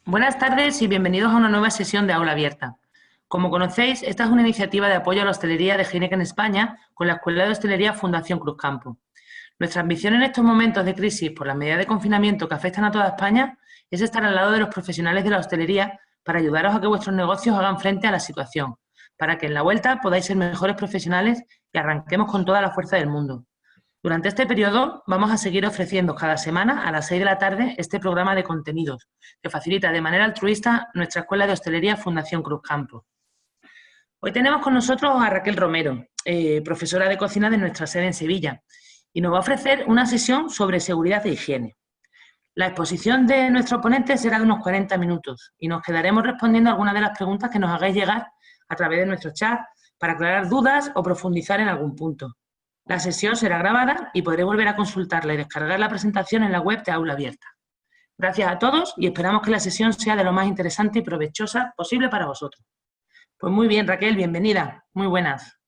Buenas tardes y bienvenidos a una nueva sesión de Aula Abierta. Como conocéis, esta es una iniciativa de apoyo a la hostelería de Heineken España con la Escuela de Hostelería Fundación Cruzcampo. Nuestra ambición en estos momentos de crisis por las medidas de confinamiento que afectan a toda España es estar al lado de los profesionales de la hostelería para ayudaros a que vuestros negocios hagan frente a la situación, para que en la vuelta podáis ser mejores profesionales y arranquemos con toda la fuerza del mundo. Durante este periodo vamos a seguir ofreciendo cada semana a las 6 de la tarde este programa de contenidos que facilita de manera altruista nuestra Escuela de Hostelería Fundación Cruzcampo. Hoy tenemos con nosotros a Raquel Romero, profesora de cocina de nuestra sede en Sevilla, y nos va a ofrecer una sesión sobre seguridad e higiene. La exposición de nuestro ponente será de unos 40 minutos y nos quedaremos respondiendo a algunas de las preguntas que nos hagáis llegar a través de nuestro chat para aclarar dudas o profundizar en algún punto. La sesión será grabada y podré volver a consultarla y descargar la presentación en la web de Aula Abierta. Gracias a todos y esperamos que la sesión sea de lo más interesante y provechosa posible para vosotros. Pues muy bien, Raquel, bienvenida. Muy buenas.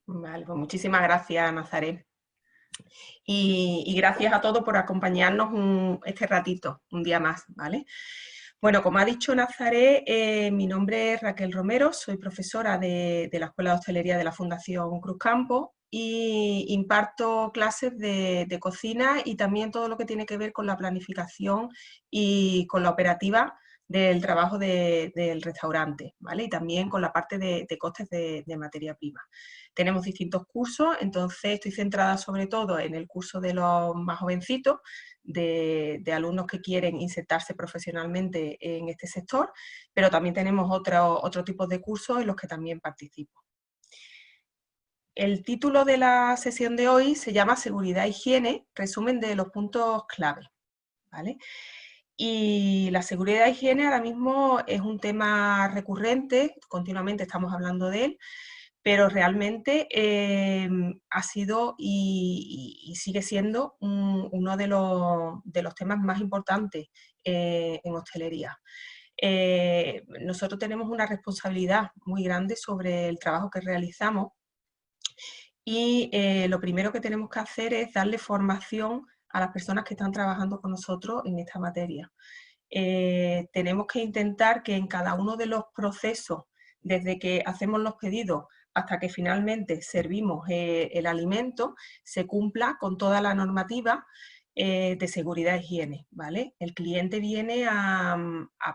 Vale, pues muchísimas gracias, Nazaret. Y gracias a todos por acompañarnos este ratito, un día más, ¿vale? Bueno, como ha dicho Nazaret, mi nombre es Raquel Romero, soy profesora de la Escuela de Hostelería de la Fundación Cruzcampo y imparto clases de cocina y también todo lo que tiene que ver con la planificación y con la operativa del trabajo del restaurante, ¿vale? Y también con la parte de costes de materia prima. Tenemos distintos cursos, entonces estoy centrada sobre todo en el curso de los más jovencitos, de alumnos que quieren insertarse profesionalmente en este sector, pero también tenemos otro tipo de cursos en los que también participo. El título de la sesión de hoy se llama Seguridad e Higiene, resumen de los puntos clave, ¿vale? Y la seguridad e higiene ahora mismo es un tema recurrente, continuamente estamos hablando de él, pero realmente ha sido y sigue siendo uno de los temas más importantes en hostelería. Nosotros tenemos una responsabilidad muy grande sobre el trabajo que realizamos y lo primero que tenemos que hacer es darle formación a las personas que están trabajando con nosotros en esta materia. Tenemos que intentar que en cada uno de los procesos, desde que hacemos los pedidos hasta que finalmente servimos el alimento, se cumpla con toda la normativa de seguridad e higiene, ¿vale? El cliente viene a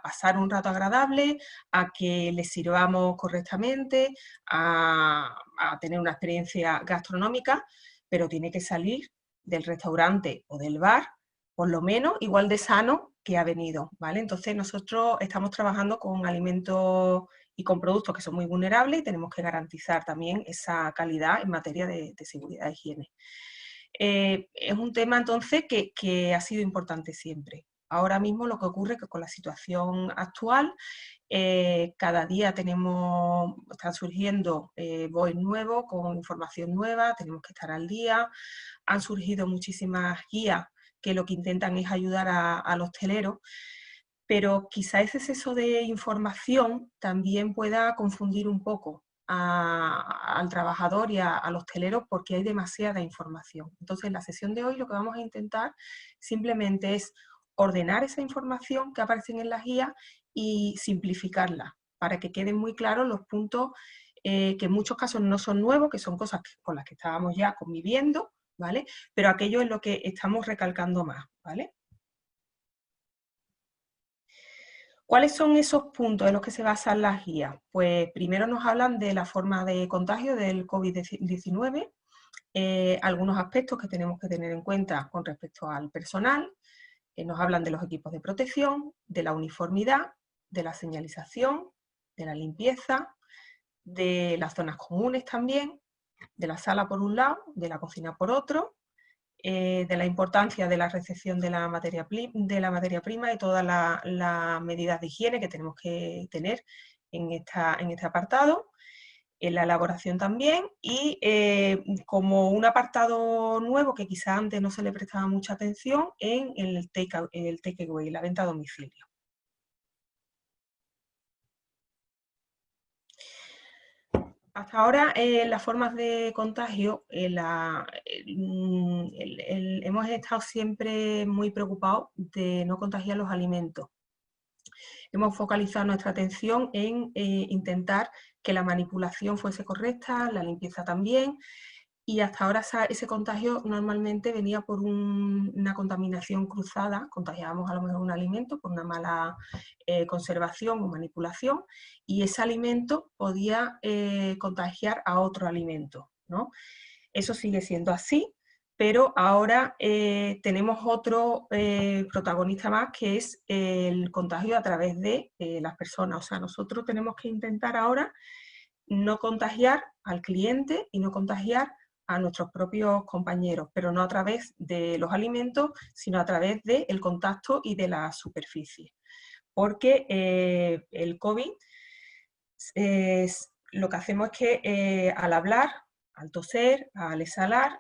pasar un rato agradable, a que le sirvamos correctamente, a tener una experiencia gastronómica, pero tiene que salir del restaurante o del bar, por lo menos igual de sano que ha venido, ¿vale? Entonces nosotros estamos trabajando con alimentos y con productos que son muy vulnerables y tenemos que garantizar también esa calidad en materia de seguridad e higiene. Es un tema entonces que ha sido importante siempre. Ahora mismo lo que ocurre es que con la situación actual, cada día están surgiendo BOEs nuevos con información nueva, tenemos que estar al día, han surgido muchísimas guías que lo que intentan es ayudar al hostelero, pero quizá ese exceso de información también pueda confundir un poco al trabajador y al hostelero porque hay demasiada información. Entonces, en la sesión de hoy lo que vamos a intentar simplemente es ordenar esa información que aparecen en las guías y simplificarla para que queden muy claros los puntos que en muchos casos no son nuevos, que son cosas con las que estábamos ya conviviendo, ¿vale? Pero aquello es lo que estamos recalcando más, ¿vale? ¿Cuáles son esos puntos en los que se basan las guías? Pues primero nos hablan de la forma de contagio del COVID-19, algunos aspectos que tenemos que tener en cuenta con respecto al personal, nos hablan de los equipos de protección, de la uniformidad, de la señalización, de la limpieza, de las zonas comunes también, de la sala por un lado, de la cocina por otro, de la importancia de la recepción de la materia prima y todas las medidas de higiene que tenemos que tener en este apartado, en la elaboración también y como un apartado nuevo que quizá antes no se le prestaba mucha atención en el takeaway, la venta a domicilio. Hasta ahora, las formas de contagio, hemos estado siempre muy preocupados de no contagiar los alimentos. Hemos focalizado nuestra atención en intentar que la manipulación fuese correcta, la limpieza también, y hasta ahora ese contagio normalmente venía por una contaminación cruzada, contagiábamos a lo mejor un alimento por una mala conservación o manipulación, y ese alimento podía contagiar a otro alimento, ¿no? Eso sigue siendo así, pero ahora tenemos otro protagonista más, que es el contagio a través de las personas. O sea, nosotros tenemos que intentar ahora no contagiar al cliente y no contagiar a nuestros propios compañeros, pero no a través de los alimentos, sino a través del contacto y de la superficie. Porque el COVID, lo que hacemos es que al hablar, al toser, al exhalar,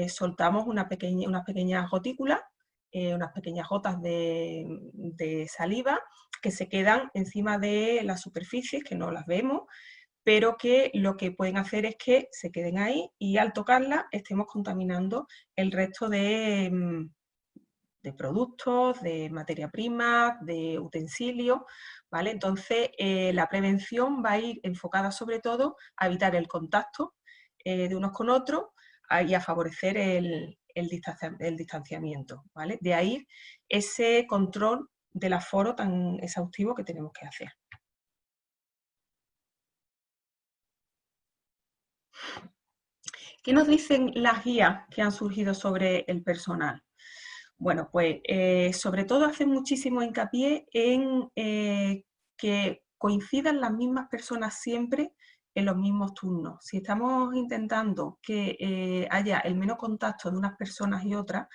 soltamos unas pequeñas gotículas, unas pequeñas gotas de saliva que se quedan encima de las superficies, que no las vemos, pero que lo que pueden hacer es que se queden ahí y al tocarla estemos contaminando el resto de productos, de materia prima, de utensilios, ¿vale? Entonces, la prevención va a ir enfocada sobre todo a evitar el contacto de unos con otros y a favorecer el distanciamiento, ¿vale? De ahí ese control del aforo tan exhaustivo que tenemos que hacer. ¿Qué nos dicen las guías que han surgido sobre el personal? Bueno, pues sobre todo hacen muchísimo hincapié en que coincidan las mismas personas siempre en los mismos turnos. Si estamos intentando que haya el menos contacto de unas personas y otras,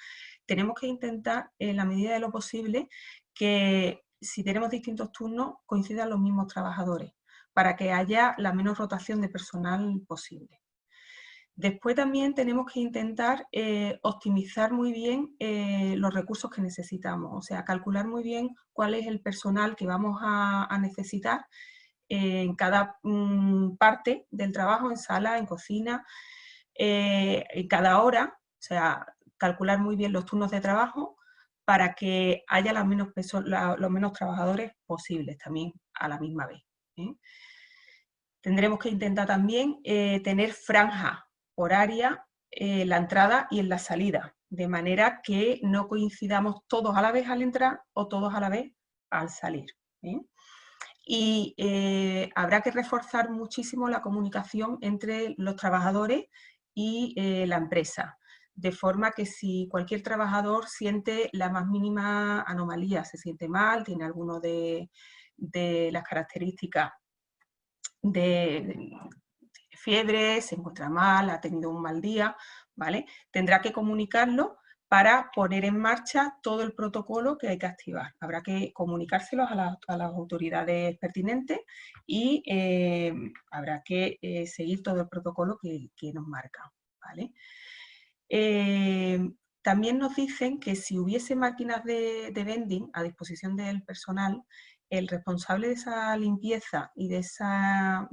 tenemos que intentar, en la medida de lo posible, que si tenemos distintos turnos, coincidan los mismos trabajadores, para que haya la menos rotación de personal posible. Después también tenemos que intentar optimizar muy bien los recursos que necesitamos, o sea, calcular muy bien cuál es el personal que vamos a necesitar en cada parte del trabajo, en sala, en cocina, en cada hora, o sea, calcular muy bien los turnos de trabajo para que haya los menos trabajadores posibles también a la misma vez. Tendremos que intentar también tener franjas horarias en la entrada y en la salida, de manera que no coincidamos todos a la vez al entrar o todos a la vez al salir. Y habrá que reforzar muchísimo la comunicación entre los trabajadores y la empresa, de forma que si cualquier trabajador siente la más mínima anomalía, se siente mal, tiene alguno de las características de fiebre, se encuentra mal, ha tenido un mal día, ¿vale? Tendrá que comunicarlo para poner en marcha todo el protocolo que hay que activar. Habrá que comunicárselo a las autoridades pertinentes y habrá que seguir todo el protocolo que nos marca, ¿vale? También nos dicen que si hubiese máquinas de vending a disposición del personal, el responsable de esa limpieza y de esa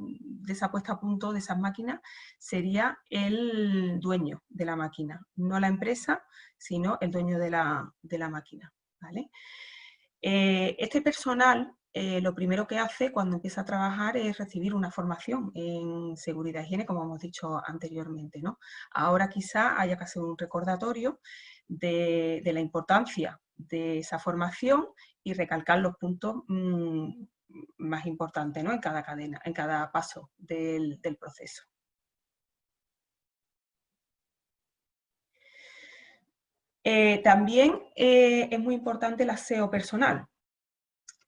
puesta a punto de esas máquinas sería el dueño de la máquina, no la empresa, sino el dueño de la máquina, ¿vale? Este personal lo primero que hace cuando empieza a trabajar es recibir una formación en seguridad e higiene, como hemos dicho anteriormente, ¿no? Ahora quizá haya que hacer un recordatorio de la importancia de esa formación y recalcar los puntos más importantes, ¿no? En cada cadena, en cada paso del proceso. También es muy importante el aseo personal.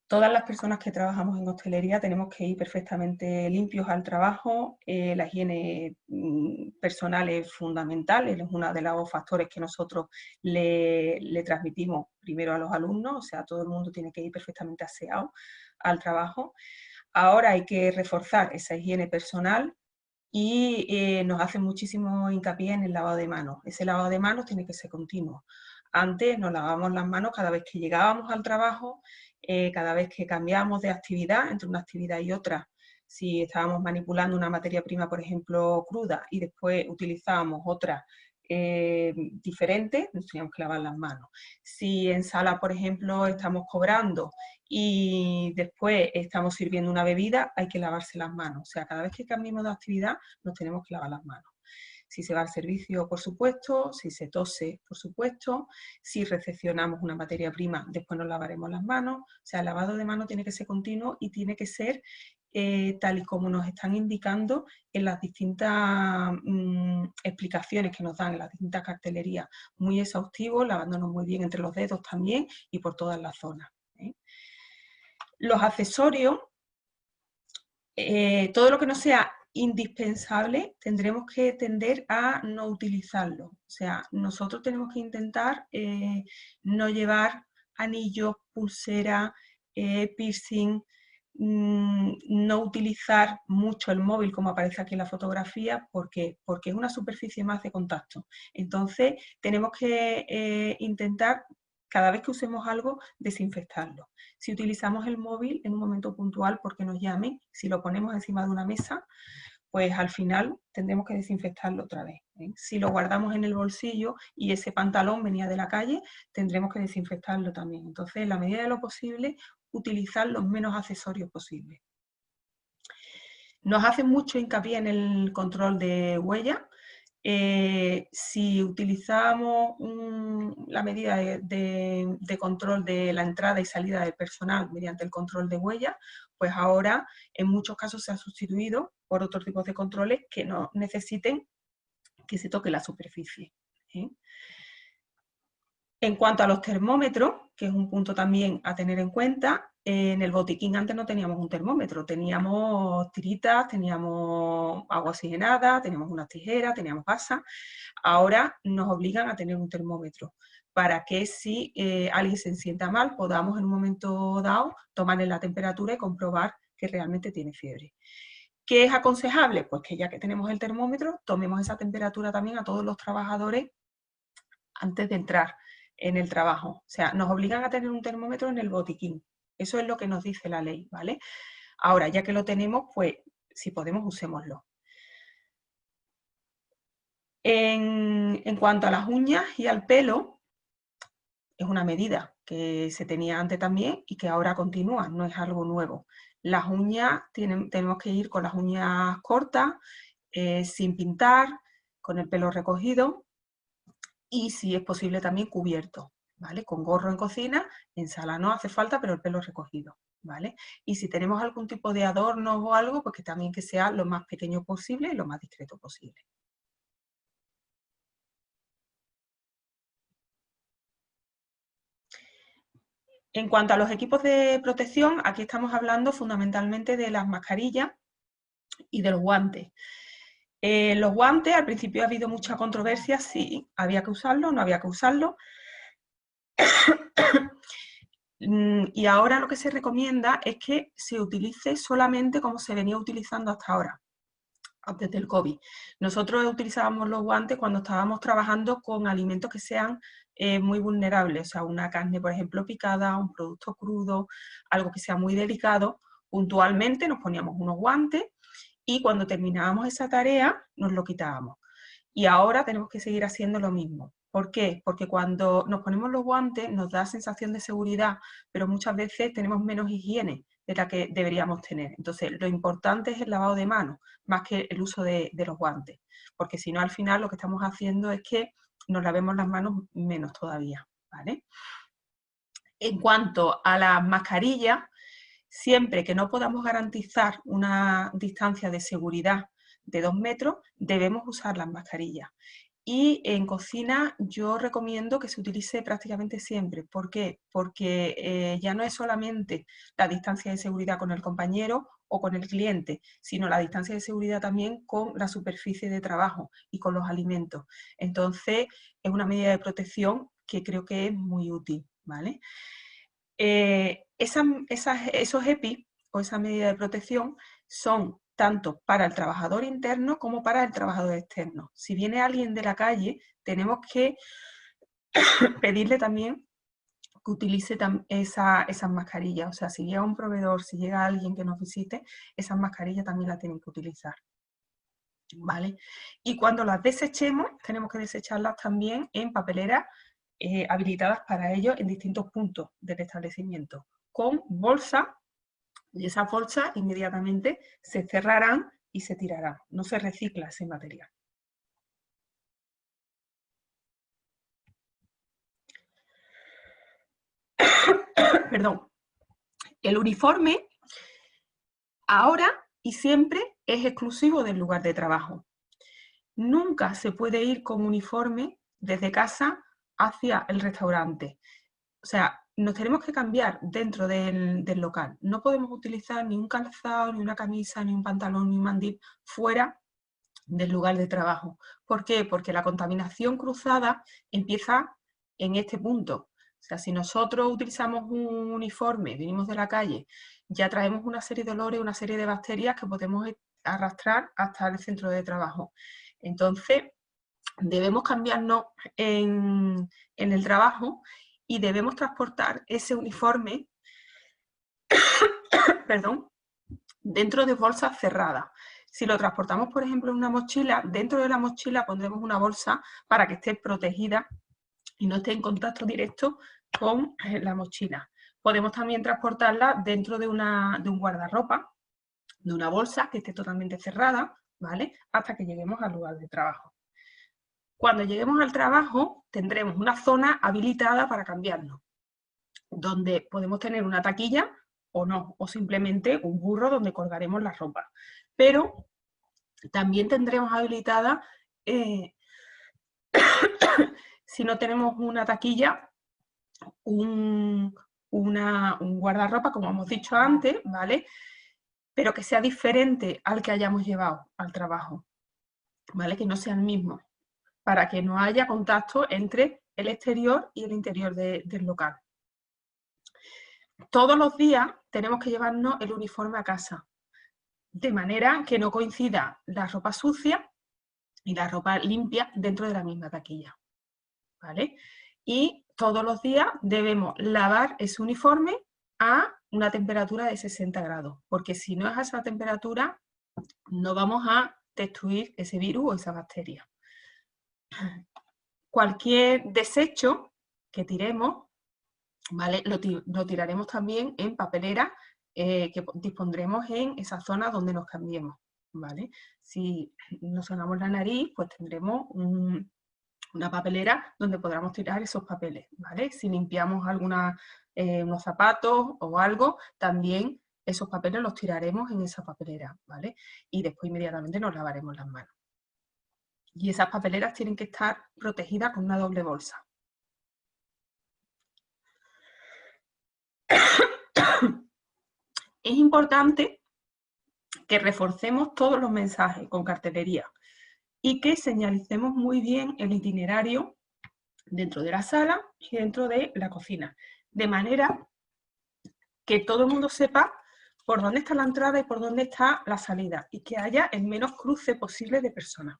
Todas las personas que trabajamos en hostelería tenemos que ir perfectamente limpios al trabajo. La higiene personal es fundamental, es uno de los factores que nosotros le transmitimos primero a los alumnos, o sea, todo el mundo tiene que ir perfectamente aseado al trabajo. Ahora hay que reforzar esa higiene personal y nos hace muchísimo hincapié en el lavado de manos. Ese lavado de manos tiene que ser continuo. Antes nos lavábamos las manos cada vez que llegábamos al trabajo, cada vez que cambiábamos de actividad, entre una actividad y otra. Si estábamos manipulando una materia prima, por ejemplo, cruda, y después utilizábamos otra diferente, nos teníamos que lavar las manos. Si en sala, por ejemplo, estamos cobrando y después estamos sirviendo una bebida, hay que lavarse las manos. O sea, cada vez que cambiemos de actividad, nos tenemos que lavar las manos. Si se va al servicio, por supuesto, si se tose, por supuesto, si recepcionamos una materia prima, después nos lavaremos las manos. O sea, el lavado de manos tiene que ser continuo y tiene que ser tal y como nos están indicando en las distintas explicaciones que nos dan en las distintas cartelerías, muy exhaustivo, lavándonos muy bien entre los dedos también y por todas las zonas. Los accesorios, todo lo que no sea indispensable, tendremos que tender a no utilizarlo. O sea, nosotros tenemos que intentar no llevar anillos, pulsera, piercing, no utilizar mucho el móvil como aparece aquí en la fotografía porque es una superficie más de contacto. Entonces tenemos que intentar cada vez que usemos algo desinfectarlo. Si utilizamos el móvil en un momento puntual porque nos llamen, si lo ponemos encima de una mesa, pues al final tendremos que desinfectarlo otra vez. Si lo guardamos en el bolsillo y ese pantalón venía de la calle, tendremos que desinfectarlo también. Entonces, en la medida de lo posible, utilizar los menos accesorios posibles. Nos hacen mucho hincapié en el control de huella. Si utilizamos la medida de control de la entrada y salida del personal mediante el control de huella, pues ahora en muchos casos se ha sustituido por otros tipos de controles que no necesiten que se toque la superficie. En cuanto a los termómetros, que es un punto también a tener en cuenta, en el botiquín antes no teníamos un termómetro, teníamos tiritas, teníamos agua oxigenada, teníamos unas tijeras, teníamos gasas. Ahora nos obligan a tener un termómetro para que si alguien se sienta mal, podamos en un momento dado tomarle la temperatura y comprobar que realmente tiene fiebre. ¿Qué es aconsejable? Pues que ya que tenemos el termómetro, tomemos esa temperatura también a todos los trabajadores antes de entrar en el trabajo. O sea, nos obligan a tener un termómetro en el botiquín. Eso es lo que nos dice la ley, ¿vale? Ahora, ya que lo tenemos, pues, si podemos, usémoslo. En cuanto a las uñas y al pelo, es una medida que se tenía antes también y que ahora continúa, no es algo nuevo. Las uñas, tenemos que ir con las uñas cortas, sin pintar, con el pelo recogido y, si es posible, también cubierto, ¿vale? Con gorro en cocina, en sala no hace falta, pero el pelo recogido, ¿vale? Y si tenemos algún tipo de adornos o algo, pues que también que sea lo más pequeño posible y lo más discreto posible. En cuanto a los equipos de protección, aquí estamos hablando fundamentalmente de las mascarillas y de los guantes. Los guantes, al principio ha habido mucha controversia si había que usarlo o no había que usarlo. Y ahora lo que se recomienda es que se utilice solamente como se venía utilizando hasta ahora, antes del COVID. Nosotros utilizábamos los guantes cuando estábamos trabajando con alimentos que sean muy vulnerables, o sea, una carne, por ejemplo, picada, un producto crudo, algo que sea muy delicado. Puntualmente nos poníamos unos guantes y cuando terminábamos esa tarea nos lo quitábamos. Y ahora tenemos que seguir haciendo lo mismo. ¿Por qué? Porque cuando nos ponemos los guantes nos da sensación de seguridad, pero muchas veces tenemos menos higiene de la que deberíamos tener. Entonces, lo importante es el lavado de manos, más que el uso de los guantes, porque si no, al final lo que estamos haciendo es que nos lavemos las manos menos todavía, ¿vale? En cuanto a las mascarillas, siempre que no podamos garantizar una distancia de seguridad de 2 metros, debemos usar las mascarillas. Y en cocina yo recomiendo que se utilice prácticamente siempre. ¿Por qué? Porque ya no es solamente la distancia de seguridad con el compañero o con el cliente, sino la distancia de seguridad también con la superficie de trabajo y con los alimentos. Entonces, es una medida de protección que creo que es muy útil, ¿vale? Esos EPI o esa medida de protección son tanto para el trabajador interno como para el trabajador externo. Si viene alguien de la calle, tenemos que pedirle también que utilice esas mascarillas. O sea, si llega un proveedor, si llega alguien que nos visite, esas mascarillas también las tienen que utilizar. ¿vale? Y cuando las desechemos, tenemos que desecharlas también en papeleras habilitadas para ello en distintos puntos del establecimiento, con bolsa, y esas bolsas inmediatamente se cerrarán y se tirarán. No se recicla ese material. Perdón. El uniforme ahora y siempre es exclusivo del lugar de trabajo. Nunca se puede ir con uniforme desde casa hacia el restaurante. O sea, nos tenemos que cambiar dentro del local. No podemos utilizar ni un calzado, ni una camisa, ni un pantalón, ni un mandil fuera del lugar de trabajo. ¿Por qué? Porque la contaminación cruzada empieza en este punto. O sea, si nosotros utilizamos un uniforme, venimos de la calle, ya traemos una serie de olores, una serie de bacterias que podemos arrastrar hasta el centro de trabajo. Entonces, debemos cambiarnos en el trabajo y debemos transportar ese uniforme perdón, dentro de bolsas cerradas. Si lo transportamos, por ejemplo, en una mochila, dentro de la mochila pondremos una bolsa para que esté protegida y no esté en contacto directo con la mochila. Podemos también transportarla dentro de un guardarropa, de una bolsa que esté totalmente cerrada, ¿vale? Hasta que lleguemos al lugar de trabajo. Cuando lleguemos al trabajo, tendremos una zona habilitada para cambiarnos, donde podemos tener una taquilla o no, o simplemente un burro donde colgaremos la ropa. Pero también tendremos habilitada, si no tenemos una taquilla, un guardarropa, como hemos dicho antes, ¿vale? Pero que sea diferente al que hayamos llevado al trabajo, ¿vale? Que no sea el mismo, para que no haya contacto entre el exterior y el interior del local. Todos los días tenemos que llevarnos el uniforme a casa, de manera que no coincida la ropa sucia y la ropa limpia dentro de la misma taquilla, ¿vale? Y todos los días debemos lavar ese uniforme a una temperatura de 60 grados, porque si no es a esa temperatura, no vamos a destruir ese virus o esa bacteria. Cualquier desecho que tiremos, ¿vale? Lo tiraremos también en papelera que dispondremos en esa zona donde nos cambiemos, ¿vale? Si nos sonamos la nariz, pues tendremos una papelera donde podamos tirar esos papeles, ¿vale? Si limpiamos unos zapatos o algo, también esos papeles los tiraremos en esa papelera, ¿vale? Y después inmediatamente nos lavaremos las manos. Y esas papeleras tienen que estar protegidas con una doble bolsa. Es importante que reforcemos todos los mensajes con cartelería y que señalicemos muy bien el itinerario dentro de la sala y dentro de la cocina, de manera que todo el mundo sepa por dónde está la entrada y por dónde está la salida, y que haya el menos cruce posible de personas.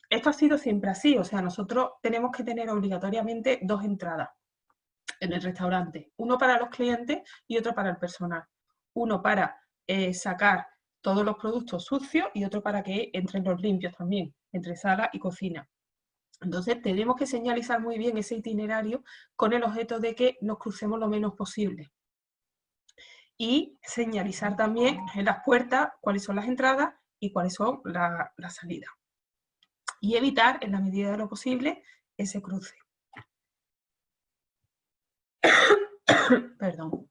Esto ha sido siempre así, o sea, nosotros tenemos que tener obligatoriamente 2 entradas en el restaurante, uno para los clientes y otro para el personal. Uno para sacar todos los productos sucios y otro para que entren los limpios también, entre sala y cocina. Entonces tenemos que señalizar muy bien ese itinerario con el objeto de que nos crucemos lo menos posible. Y señalizar también en las puertas cuáles son las entradas y cuáles son las salidas. Y evitar, en la medida de lo posible, ese cruce. Perdón.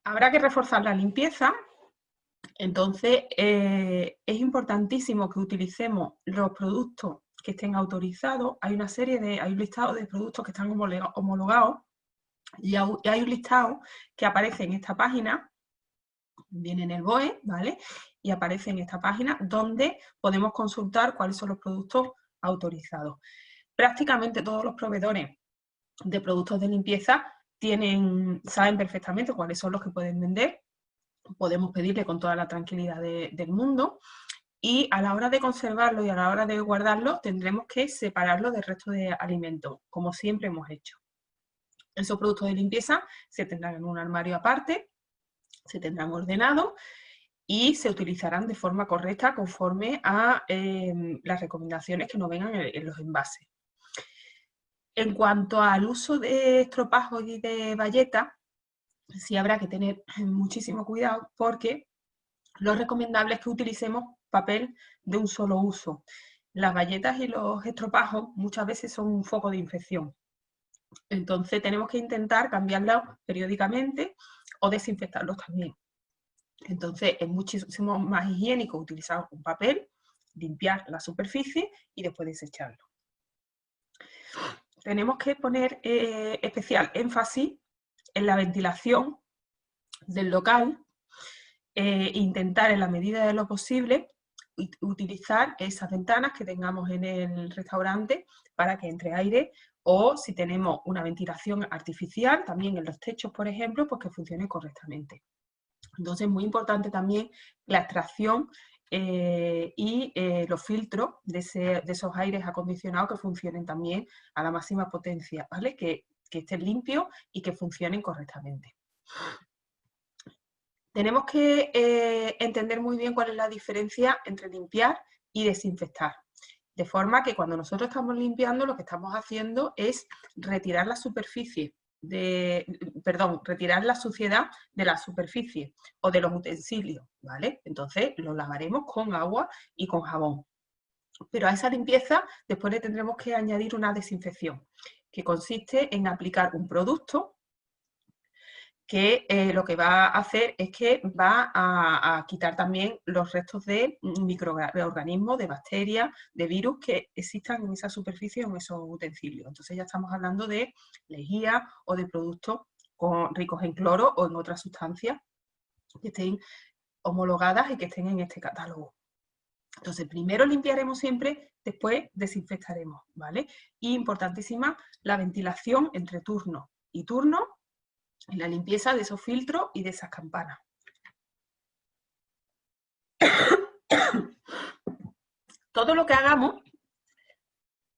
Habrá que reforzar la limpieza. Entonces, es importantísimo que utilicemos los productos que estén autorizados. Hay un listado de productos que están homologados y hay un listado que aparece en esta página, viene en el BOE, ¿vale? Y aparece en esta página donde podemos consultar cuáles son los productos autorizados. Prácticamente todos los proveedores de productos de limpieza saben perfectamente cuáles son los que pueden vender. Podemos pedirle con toda la tranquilidad del mundo, y a la hora de conservarlo y a la hora de guardarlo tendremos que separarlo del resto de alimentos, como siempre hemos hecho. Esos productos de limpieza se tendrán en un armario aparte, se tendrán ordenados y se utilizarán de forma correcta conforme a las recomendaciones que nos vengan en los envases. En cuanto al uso de estropajos y de bayetas, sí habrá que tener muchísimo cuidado porque lo recomendable es que utilicemos papel de un solo uso. Las bayetas y los estropajos muchas veces son un foco de infección. Entonces tenemos que intentar cambiarlos periódicamente o desinfectarlos también. Entonces es muchísimo más higiénico utilizar un papel, limpiar la superficie y después desecharlo. Tenemos que poner especial énfasis en la ventilación del local, intentar en la medida de lo posible utilizar esas ventanas que tengamos en el restaurante para que entre aire, o si tenemos una ventilación artificial, también en los techos, por ejemplo, pues que funcione correctamente. Entonces es muy importante también la extracción y los filtros de esos aires acondicionados que funcionen también a la máxima potencia, ¿vale? Que estén limpios y que funcionen correctamente. Tenemos que entender muy bien cuál es la diferencia entre limpiar y desinfectar. De forma que cuando nosotros estamos limpiando, lo que estamos haciendo es retirar la superficie, retirar la suciedad de la superficie o de los utensilios, ¿vale? Entonces lo lavaremos con agua y con jabón. Pero a esa limpieza después le tendremos que añadir una desinfección, que consiste en aplicar un producto que lo que va a hacer es que va a quitar también los restos de microorganismos, de bacterias, de virus que existan en esa superficie o en esos utensilios. Entonces ya estamos hablando de lejía o de productos ricos en cloro o en otras sustancias que estén homologadas y que estén en este catálogo. Entonces, primero limpiaremos siempre, después desinfectaremos, ¿vale? Y importantísima la ventilación entre turno y turno, en la limpieza de esos filtros y de esas campanas. Todo lo que hagamos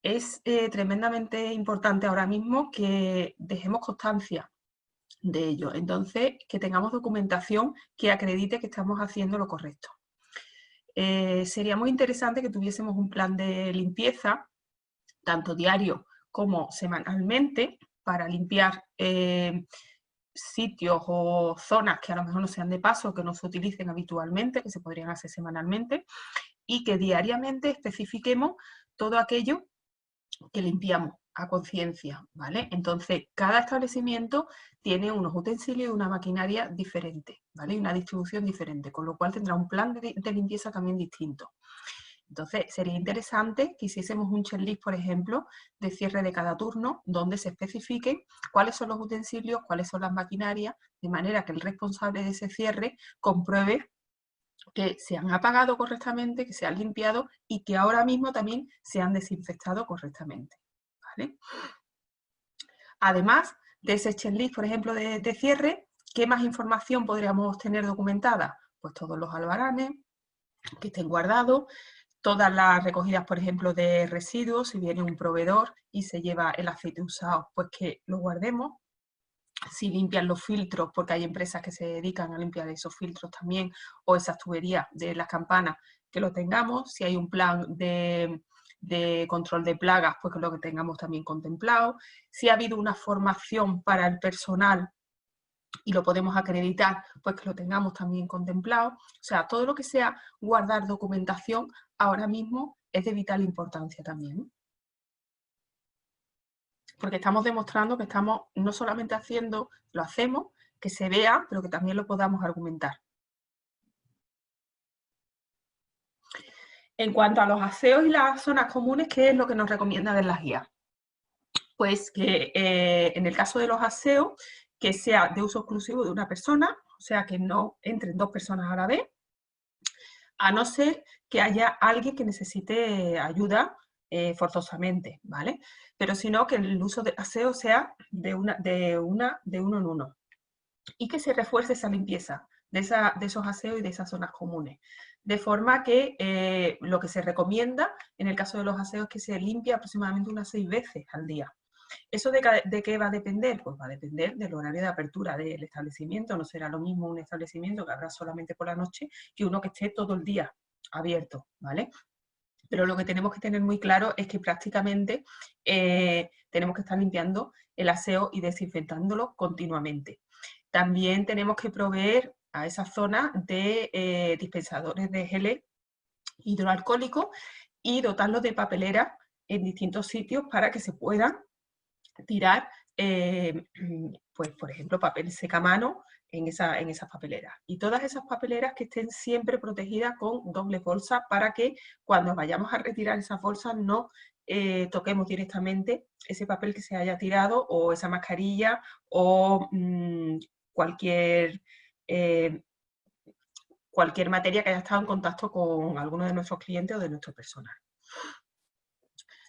es tremendamente importante ahora mismo que dejemos constancia de ello. Entonces, que tengamos documentación que acredite que estamos haciendo lo correcto. Sería muy interesante que tuviésemos un plan de limpieza, tanto diario como semanalmente, para limpiar sitios o zonas que a lo mejor no sean de paso, que no se utilicen habitualmente, que se podrían hacer semanalmente, y que diariamente especifiquemos todo aquello que limpiamos a conciencia, ¿vale? Entonces, cada establecimiento tiene unos utensilios y una maquinaria diferente, ¿vale? Y una distribución diferente, con lo cual tendrá un plan de limpieza también distinto. Entonces, sería interesante que hiciésemos un checklist, por ejemplo, de cierre de cada turno, donde se especifiquen cuáles son los utensilios, cuáles son las maquinarias, de manera que el responsable de ese cierre compruebe que se han apagado correctamente, que se han limpiado y que ahora mismo también se han desinfectado correctamente, ¿vale? Además de ese checklist, por ejemplo, de cierre, ¿qué más información podríamos tener documentada? Pues todos los albaranes que estén guardados, todas las recogidas, por ejemplo, de residuos, si viene un proveedor y se lleva el aceite usado, pues que lo guardemos. Si limpian los filtros, porque hay empresas que se dedican a limpiar esos filtros también, o esas tuberías de las campanas, que lo tengamos. Si hay un plan de control de plagas, pues que lo que tengamos también contemplado. Si ha habido una formación para el personal y lo podemos acreditar, pues que lo tengamos también contemplado. O sea, todo lo que sea guardar documentación ahora mismo es de vital importancia también. Porque estamos demostrando que estamos no solamente haciendo, lo hacemos, que se vea, pero que también lo podamos argumentar. En cuanto a los aseos y las zonas comunes, ¿qué es lo que nos recomienda ver las guías? Pues que en el caso de los aseos, que sea de uso exclusivo de una persona, o sea, que no entren dos personas a la vez, a no ser que haya alguien que necesite ayuda forzosamente, ¿vale? Pero si no, que el uso de aseo sea de uno en uno. Y que se refuerce esa limpieza de esos aseos y de esas zonas comunes. De forma que lo que se recomienda en el caso de los aseos es que se limpie aproximadamente unas 6 veces al día. ¿Eso de qué va a depender? Pues va a depender del horario de apertura del establecimiento. No será lo mismo un establecimiento que abra solamente por la noche que uno que esté todo el día abierto, ¿vale? Pero lo que tenemos que tener muy claro es que prácticamente tenemos que estar limpiando el aseo y desinfectándolo continuamente. También tenemos que proveer a esa zona de dispensadores de geles hidroalcohólicos y dotarlos de papeleras en distintos sitios para que se puedan tirar, pues por ejemplo, papel secamano en esas papeleras. Y todas esas papeleras que estén siempre protegidas con doble bolsa para que cuando vayamos a retirar esas bolsas no toquemos directamente ese papel que se haya tirado o esa mascarilla o cualquier materia que haya estado en contacto con alguno de nuestros clientes o de nuestro personal.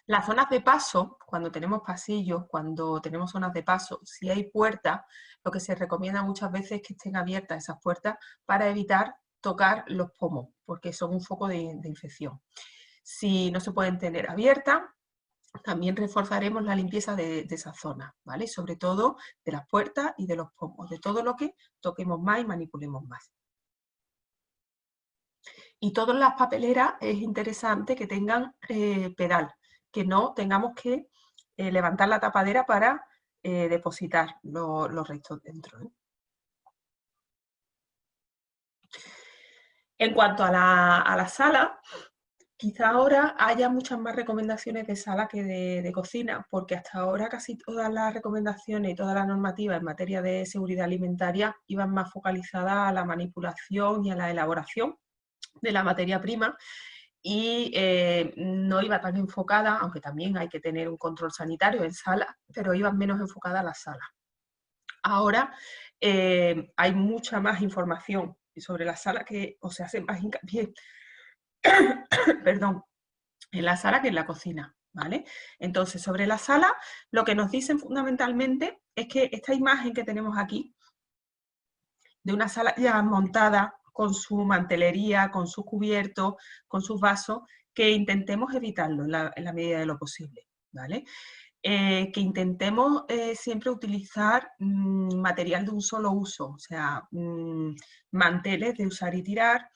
Las zonas de paso, cuando tenemos pasillos, cuando tenemos zonas de paso, si hay puertas, lo que se recomienda muchas veces es que estén abiertas esas puertas para evitar tocar los pomos, porque son un foco de infección. Si no se pueden tener abiertas, también reforzaremos la limpieza de esa zona, ¿vale? Sobre todo de las puertas y de los pomos, de todo lo que toquemos más y manipulemos más. Y todas las papeleras es interesante que tengan pedal, que no tengamos que levantar la tapadera para depositar los restos dentro, ¿eh? En cuanto a la sala, quizá ahora haya muchas más recomendaciones de sala que de cocina, porque hasta ahora casi todas las recomendaciones y toda la normativa en materia de seguridad alimentaria iban más focalizadas a la manipulación y a la elaboración de la materia prima, y no iba tan enfocada, aunque también hay que tener un control sanitario en sala, pero iban menos enfocada a la sala. Ahora hay mucha más información sobre la sala, o se hace más hincapié perdón, en la sala que en la cocina, ¿vale? Entonces, sobre la sala, lo que nos dicen fundamentalmente es que esta imagen que tenemos aquí, de una sala ya montada, con su mantelería, con sus cubiertos, con sus vasos, que intentemos evitarlo en la medida de lo posible, ¿vale? Que intentemos siempre utilizar material de un solo uso, o sea, manteles de usar y tirar,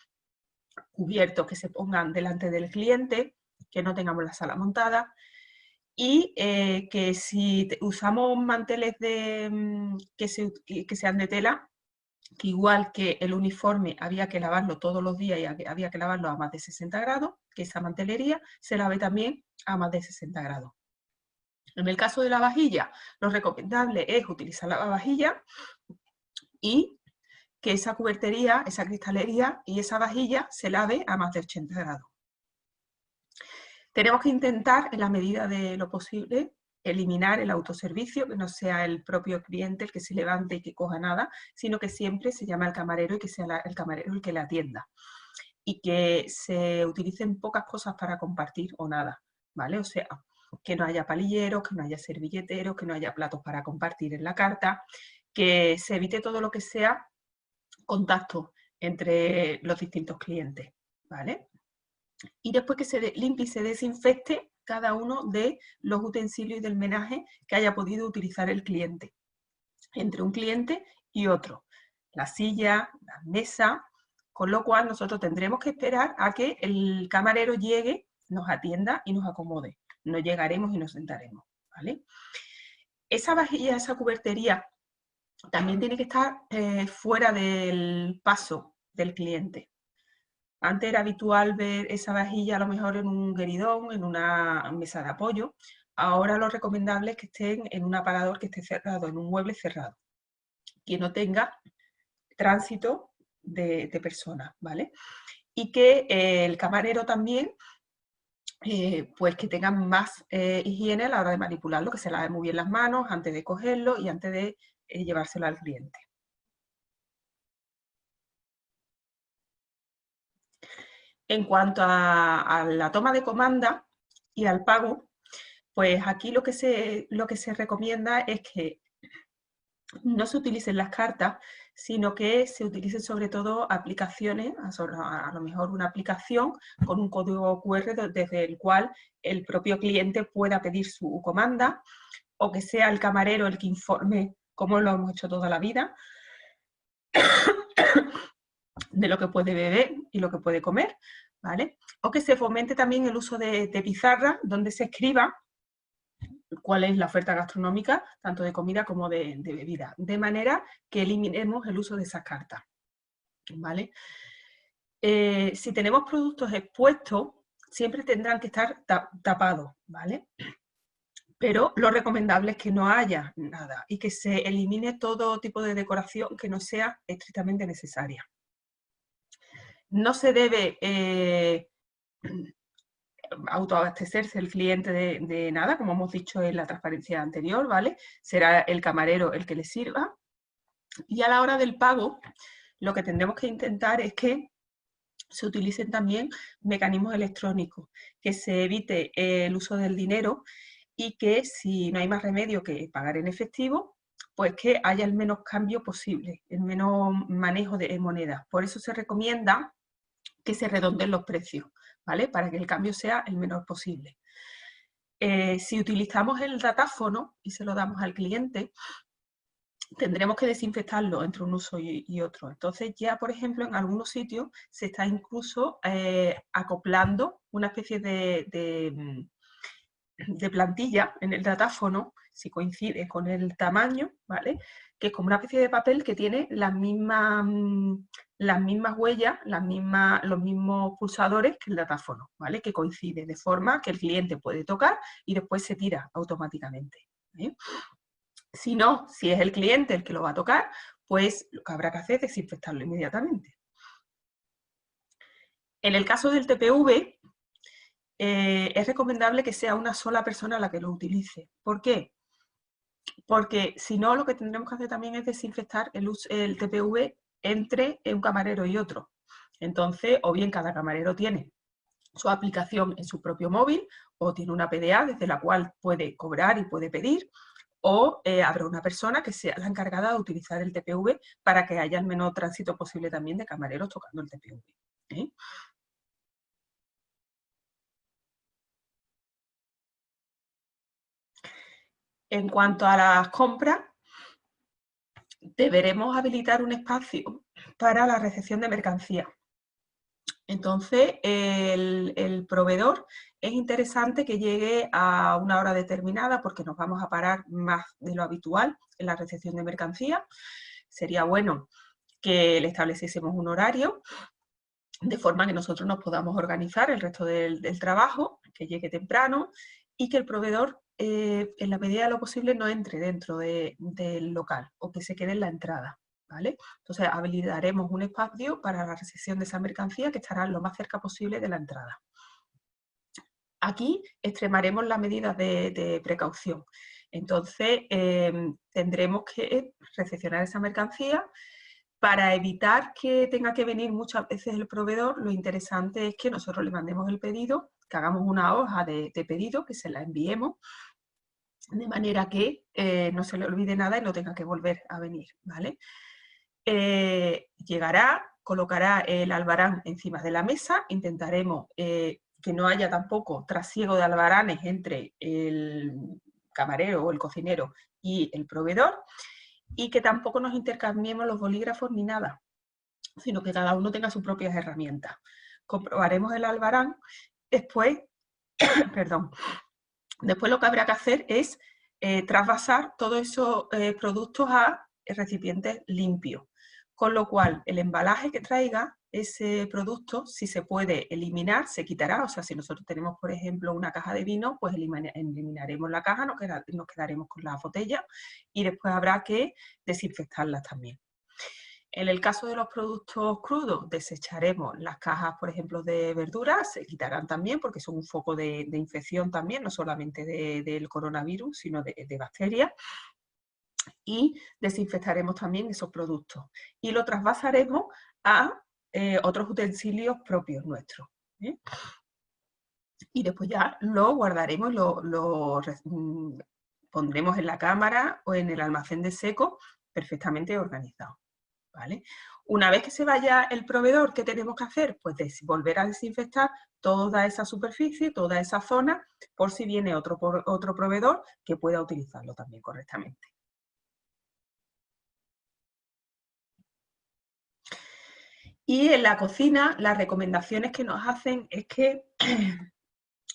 cubiertos que se pongan delante del cliente, que no tengamos la sala montada, y que si usamos manteles que sean de tela, que igual que el uniforme había que lavarlo todos los días y había que lavarlo a más de 60 grados, que esa mantelería se lave también a más de 60 grados. En el caso de la vajilla, lo recomendable es utilizar la vajilla y que esa cubertería, esa cristalería y esa vajilla se lave a más de 80 grados. Tenemos que intentar, en la medida de lo posible, eliminar el autoservicio, que no sea el propio cliente el que se levante y que coja nada, sino que siempre se llame al camarero y que sea el camarero el que le atienda. Y que se utilicen pocas cosas para compartir o nada, ¿vale? O sea, que no haya palilleros, que no haya servilleteros, que no haya platos para compartir en la carta, que se evite todo lo que sea contacto entre los distintos clientes, ¿vale? Y después que se limpie y se desinfecte cada uno de los utensilios y del menaje que haya podido utilizar el cliente, entre un cliente y otro. La silla, la mesa, con lo cual nosotros tendremos que esperar a que el camarero llegue, nos atienda y nos acomode. No llegaremos y nos sentaremos, ¿vale? Esa vajilla, esa cubertería, también tiene que estar fuera del paso del cliente. Antes era habitual ver esa vajilla a lo mejor en un gueridón, en una mesa de apoyo. Ahora lo recomendable es que estén en un aparador que esté cerrado, en un mueble cerrado, que no tenga tránsito de personas, ¿vale? Y que el camarero también, pues que tenga más higiene a la hora de manipularlo, que se lave muy bien las manos antes de cogerlo y antes de llevárselo al cliente. En cuanto a la toma de comanda y al pago, pues aquí lo que se recomienda es que no se utilicen las cartas, sino que se utilicen sobre todo aplicaciones, a lo mejor una aplicación con un código QR desde el cual el propio cliente pueda pedir su comanda, o que sea el camarero el que informe, como lo hemos hecho toda la vida, de lo que puede beber y lo que puede comer, ¿vale? O que se fomente también el uso de pizarras donde se escriba cuál es la oferta gastronómica, tanto de comida como de bebida, de manera que eliminemos el uso de esas cartas, ¿vale? Si tenemos productos expuestos, siempre tendrán que estar tapados, ¿vale? Pero lo recomendable es que no haya nada y que se elimine todo tipo de decoración que no sea estrictamente necesaria. No se debe autoabastecerse el cliente de nada, como hemos dicho en la transparencia anterior, ¿vale? Será el camarero el que le sirva. Y a la hora del pago, lo que tendremos que intentar es que se utilicen también mecanismos electrónicos, que se evite el uso del dinero y que si no hay más remedio que pagar en efectivo, pues que haya el menos cambio posible, el menos manejo de moneda. Por eso se recomienda que se redondeen los precios, ¿vale? Para que el cambio sea el menor posible. Si utilizamos el datáfono y se lo damos al cliente, tendremos que desinfectarlo entre un uso y otro. Entonces ya, por ejemplo, en algunos sitios se está incluso acoplando una especie de plantilla en el datáfono, si coincide con el tamaño, ¿vale? Que es como una especie de papel que tiene las mismas huellas, los mismos pulsadores que el datáfono, ¿vale? Que coincide de forma que el cliente puede tocar y después se tira automáticamente, ¿eh? Si no, si es el cliente el que lo va a tocar, pues lo que habrá que hacer es desinfectarlo inmediatamente. En el caso del TPV, es recomendable que sea una sola persona la que lo utilice. ¿Por qué? Porque si no, lo que tendremos que hacer también es desinfectar el TPV entre un camarero y otro. Entonces, o bien cada camarero tiene su aplicación en su propio móvil, o tiene una PDA desde la cual puede cobrar y puede pedir, o habrá una persona que sea la encargada de utilizar el TPV para que haya el menor tránsito posible también de camareros tocando el TPV, ¿eh? En cuanto a las compras, deberemos habilitar un espacio para la recepción de mercancía. Entonces, el proveedor es interesante que llegue a una hora determinada porque nos vamos a parar más de lo habitual en la recepción de mercancía. Sería bueno que le estableciésemos un horario de forma que nosotros nos podamos organizar el resto del trabajo, que llegue temprano y que el proveedor, en la medida de lo posible, no entre dentro del local o que se quede en la entrada, ¿vale? Entonces, habilitaremos un espacio para la recepción de esa mercancía que estará lo más cerca posible de la entrada. Aquí extremaremos las medidas de precaución. Entonces, tendremos que recepcionar esa mercancía. Para evitar que tenga que venir muchas veces el proveedor, lo interesante es que nosotros le mandemos el pedido, que hagamos una hoja de pedido, que se la enviemos, de manera que no se le olvide nada y no tenga que volver a venir, ¿vale? Llegará, colocará el albarán encima de la mesa, intentaremos que no haya tampoco trasiego de albaranes entre el camarero o el cocinero y el proveedor, y que tampoco nos intercambiemos los bolígrafos ni nada, sino que cada uno tenga sus propias herramientas. Comprobaremos el albarán, después, perdón, después lo que habrá que hacer es trasvasar todos esos productos a recipientes limpios, con lo cual el embalaje que traiga ese producto, si se puede eliminar, se quitará. O sea, si nosotros tenemos, por ejemplo, una caja de vino, pues eliminaremos la caja, nos quedaremos con las botellas y después habrá que desinfectarlas también. En el caso de los productos crudos, desecharemos las cajas, por ejemplo, de verduras, se quitarán también porque son un foco de infección también, no solamente del coronavirus, sino de bacterias. Y desinfectaremos también esos productos. Y lo trasvasaremos a otros utensilios propios nuestros, ¿eh? Y después ya lo guardaremos, pondremos en la cámara o en el almacén de seco perfectamente organizado, ¿vale? Una vez que se vaya el proveedor, ¿qué tenemos que hacer? Pues volver a desinfectar toda esa superficie, toda esa zona, por si viene otro proveedor que pueda utilizarlo también correctamente. Y en la cocina, las recomendaciones que nos hacen es que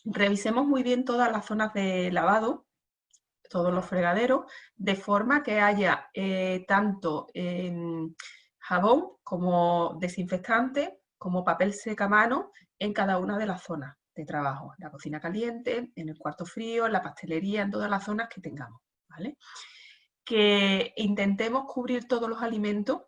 revisemos muy bien todas las zonas de lavado, todos los fregaderos, de forma que haya tanto jabón como desinfectante, como papel secamano en cada una de las zonas de trabajo. En la cocina caliente, en el cuarto frío, en la pastelería, en todas las zonas que tengamos, ¿vale? Que intentemos cubrir todos los alimentos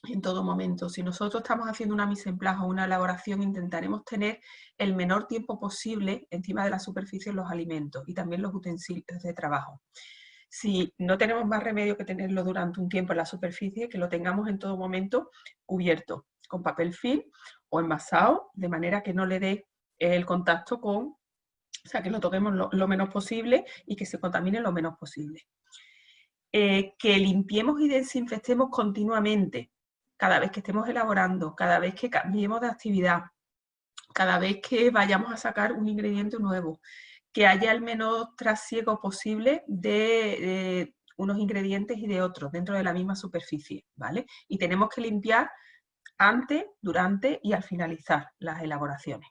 en todo momento. Si nosotros estamos haciendo una mise en place o una elaboración, intentaremos tener el menor tiempo posible encima de la superficie los alimentos y también los utensilios de trabajo. Si no tenemos más remedio que tenerlo durante un tiempo en la superficie, que lo tengamos en todo momento cubierto con papel film o envasado, de manera que no le dé el contacto con, o sea, que lo toquemos lo menos posible y que se contamine lo menos posible. Que limpiemos y desinfectemos continuamente, cada vez que estemos elaborando, cada vez que cambiemos de actividad, cada vez que vayamos a sacar un ingrediente nuevo, que haya el menor trasiego posible de unos ingredientes y de otros dentro de la misma superficie, ¿vale? Y tenemos que limpiar antes, durante y al finalizar las elaboraciones.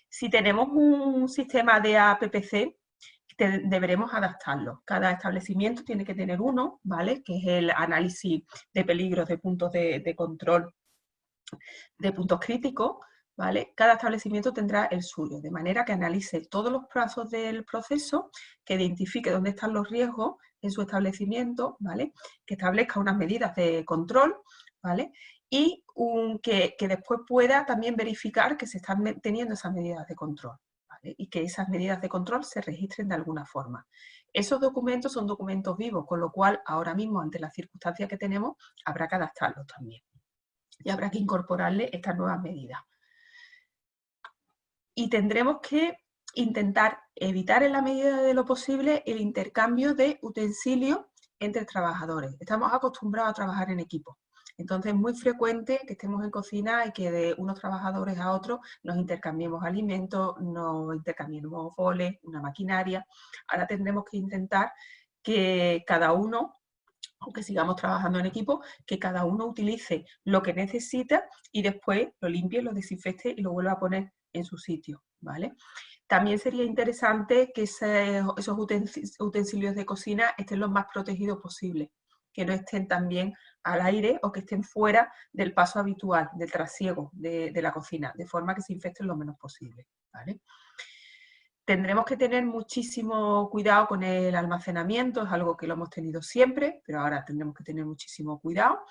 Si tenemos un sistema de APPC, deberemos adaptarlo. Cada establecimiento tiene que tener uno, ¿vale? Que es el análisis de peligros de puntos de control, de puntos críticos, ¿vale? Cada establecimiento tendrá el suyo, de manera que analice todos los plazos del proceso, que identifique dónde están los riesgos en su establecimiento, ¿vale? Que establezca unas medidas de control, ¿vale? Y que después pueda también verificar que se están teniendo esas medidas de control, ¿vale? Y que esas medidas de control se registren de alguna forma. Esos documentos son documentos vivos, con lo cual ahora mismo, ante las circunstancias que tenemos, habrá que adaptarlos también. Y habrá que incorporarle estas nuevas medidas. Y tendremos que intentar evitar en la medida de lo posible el intercambio de utensilios entre trabajadores. Estamos acostumbrados a trabajar en equipo. Entonces es muy frecuente que estemos en cocina y que de unos trabajadores a otros nos intercambiemos alimentos, nos intercambiemos boles, una maquinaria. Ahora tendremos que intentar que cada uno, aunque sigamos trabajando en equipo, que cada uno utilice lo que necesita y después lo limpie, lo desinfecte y lo vuelva a poner en su sitio, ¿vale? También sería interesante que esos utensilios de cocina estén lo más protegidos posible, que no estén también al aire o que estén fuera del paso habitual, del trasiego de la cocina, de forma que se infecten lo menos posible, ¿vale? Tendremos que tener muchísimo cuidado con el almacenamiento, es algo que lo hemos tenido siempre, pero ahora tendremos que tener muchísimo cuidado,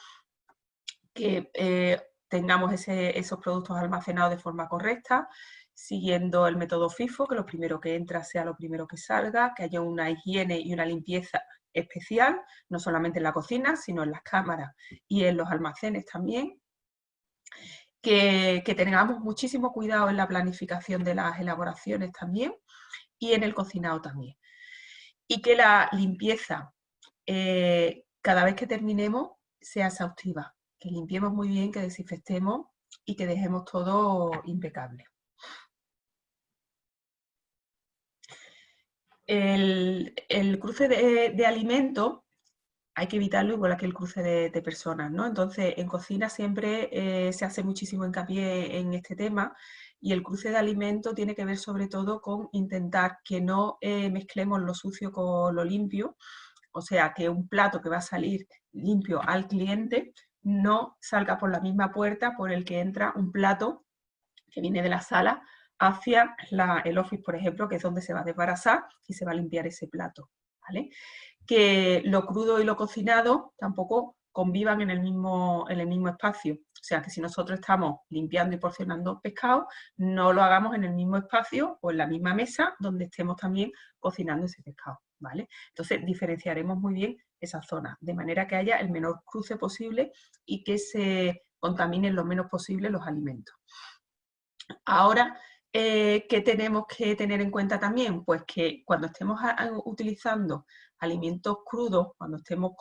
que tengamos esos productos almacenados de forma correcta, siguiendo el método FIFO, que lo primero que entra sea lo primero que salga, que haya una higiene y una limpieza especial, no solamente en la cocina, sino en las cámaras y en los almacenes también. Que tengamos muchísimo cuidado en la planificación de las elaboraciones también y en el cocinado también. Y que la limpieza, cada vez que terminemos, sea exhaustiva. Que limpiemos muy bien, que desinfectemos y que dejemos todo impecable. El cruce de alimentos hay que evitarlo igual que el cruce de personas, ¿no? Entonces, en cocina siempre se hace muchísimo hincapié en este tema y el cruce de alimentos tiene que ver sobre todo con intentar que no mezclemos lo sucio con lo limpio, o sea, que un plato que va a salir limpio al cliente no salga por la misma puerta por el que entra un plato que viene de la sala hacia el office, por ejemplo, que es donde se va a desbarasar y se va a limpiar ese plato, ¿vale? Que lo crudo y lo cocinado tampoco convivan en el mismo espacio. O sea, que si nosotros estamos limpiando y porcionando pescado, no lo hagamos en el mismo espacio o en la misma mesa donde estemos también cocinando ese pescado, ¿vale? Entonces, diferenciaremos muy bien esas zonas, de manera que haya el menor cruce posible y que se contaminen lo menos posible los alimentos. Ahora, ¿qué tenemos que tener en cuenta también? Pues que cuando estemos utilizando alimentos crudos, cuando estemos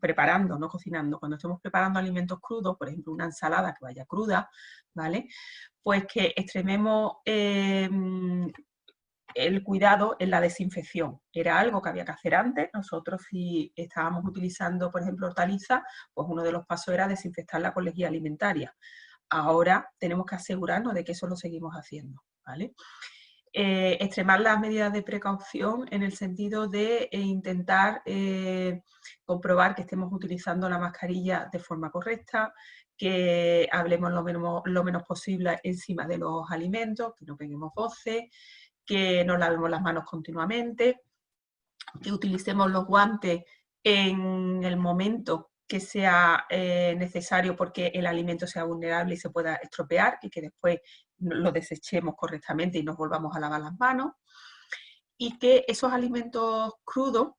preparando, no cocinando, cuando estemos preparando alimentos crudos, por ejemplo, una ensalada que vaya cruda, ¿vale? Pues que extrememos el cuidado en la desinfección. Era algo que había que hacer antes. Nosotros, si estábamos utilizando, por ejemplo, hortalizas, pues uno de los pasos era desinfectarla con lejía alimentaria. Ahora tenemos que asegurarnos de que eso lo seguimos haciendo, ¿vale? Extremar las medidas de precaución en el sentido de intentar comprobar que estemos utilizando la mascarilla de forma correcta, que hablemos lo menos posible encima de los alimentos, que no peguemos voces, que nos lavemos las manos continuamente, que utilicemos los guantes en el momento que sea necesario porque el alimento sea vulnerable y se pueda estropear y que después lo desechemos correctamente y nos volvamos a lavar las manos. Y que esos alimentos crudos,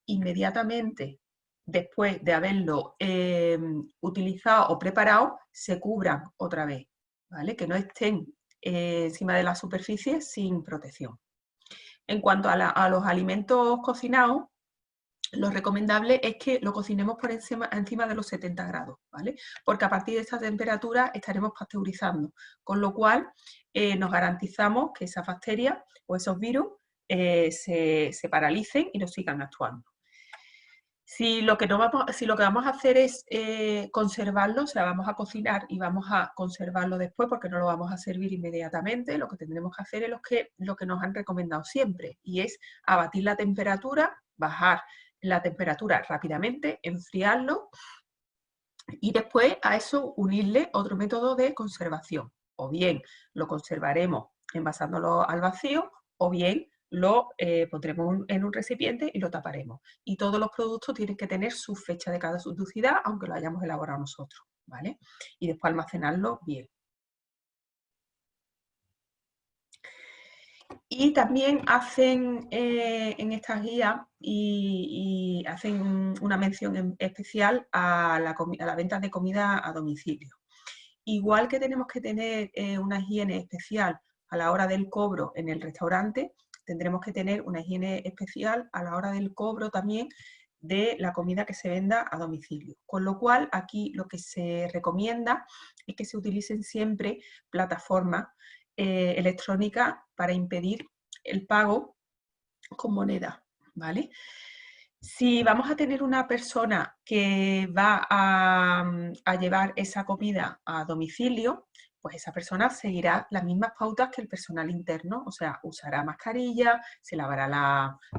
inmediatamente después de haberlo utilizado o preparado, se cubran otra vez, ¿vale? Que no estén encima de la superficie sin protección. En cuanto a los alimentos cocinados, lo recomendable es que lo cocinemos por encima de los 70 grados, ¿vale? Porque a partir de esta temperatura estaremos pasteurizando, con lo cual nos garantizamos que esas bacterias o esos virus se paralicen y no sigan actuando. Si lo que vamos a hacer es conservarlo, o sea, vamos a cocinar y vamos a conservarlo después porque no lo vamos a servir inmediatamente, lo que tendremos que hacer es lo que nos han recomendado siempre, y es abatir la temperatura, bajar la temperatura rápidamente, enfriarlo y después a eso unirle otro método de conservación. O bien lo conservaremos envasándolo al vacío, o bien lo pondremos en un recipiente y lo taparemos. Y todos los productos tienen que tener su fecha de caducidad, aunque lo hayamos elaborado nosotros, ¿vale? Y después almacenarlo bien. Y también hacen en estas guías y hacen una mención especial a la venta de comida a domicilio. Igual que tenemos que tener una higiene especial a la hora del cobro en el restaurante, tendremos que tener una higiene especial a la hora del cobro también de la comida que se venda a domicilio. Con lo cual, aquí lo que se recomienda es que se utilicen siempre plataformas electrónicas para impedir el pago con moneda, ¿vale? Si vamos a tener una persona que va a llevar esa comida a domicilio, pues esa persona seguirá las mismas pautas que el personal interno, o sea, usará mascarilla, se lavará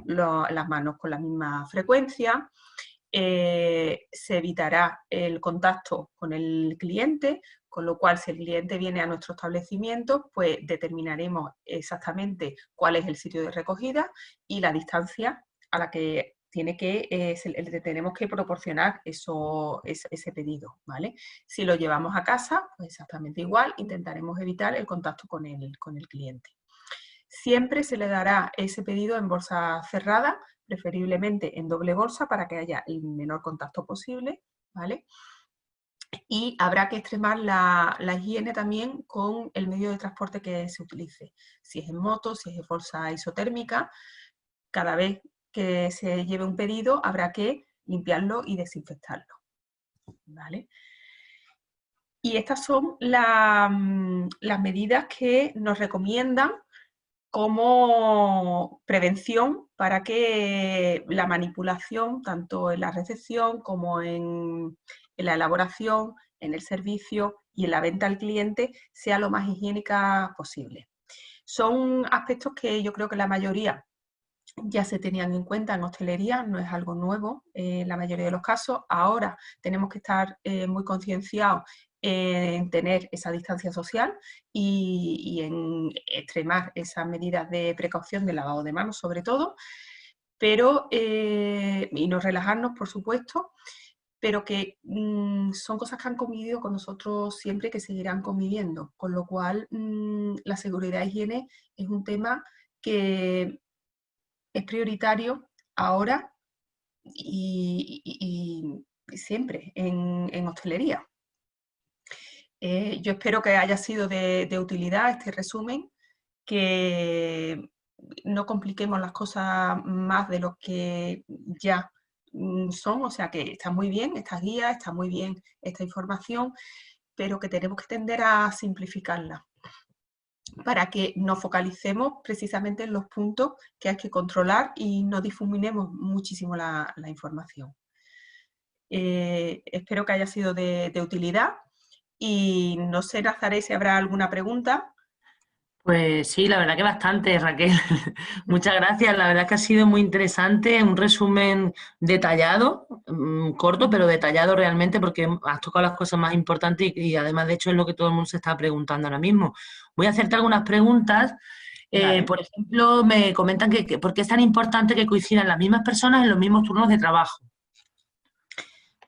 las manos con la misma frecuencia, se evitará el contacto con el cliente, con lo cual si el cliente viene a nuestro establecimiento, pues determinaremos exactamente cuál es el sitio de recogida y la distancia a la que tenemos que proporcionar ese pedido, ¿vale? Si lo llevamos a casa, pues exactamente igual, intentaremos evitar el contacto con el cliente. Siempre se le dará ese pedido en bolsa cerrada, preferiblemente en doble bolsa para que haya el menor contacto posible, ¿vale? Y habrá que extremar la higiene también con el medio de transporte que se utilice. Si es en moto, si es en bolsa isotérmica, cada vez que se lleve un pedido habrá que limpiarlo y desinfectarlo, ¿vale? Y estas son las medidas que nos recomiendan como prevención para que la manipulación, tanto en la recepción como en la elaboración, en el servicio y en la venta al cliente, sea lo más higiénica posible. Son aspectos que yo creo que la mayoría ya se tenían en cuenta en hostelería, no es algo nuevo en la mayoría de los casos. Ahora tenemos que estar muy concienciados en tener esa distancia social y en extremar esas medidas de precaución de lavado de manos sobre todo, pero, y no relajarnos, por supuesto, pero que son cosas que han convivido con nosotros siempre y que seguirán conviviendo, con lo cual la seguridad e higiene es un tema que es prioritario ahora y siempre en hostelería. Yo espero que haya sido de utilidad este resumen que no compliquemos las cosas más de lo que ya son, o sea que está muy bien estas guías, está muy bien esta información, pero que tenemos que tender a simplificarla para que nos focalicemos precisamente en los puntos que hay que controlar y no difuminemos muchísimo la información. Espero que haya sido de utilidad y no sé, Nazaré, si habrá alguna pregunta. Pues sí, la verdad que bastante, Raquel. Muchas gracias. La verdad que ha sido muy interesante, un resumen detallado, corto, pero detallado realmente, porque has tocado las cosas más importantes y además, de hecho, es lo que todo el mundo se está preguntando ahora mismo. Voy a hacerte algunas preguntas. Vale. Por ejemplo, me comentan que por qué es tan importante que coincidan las mismas personas en los mismos turnos de trabajo.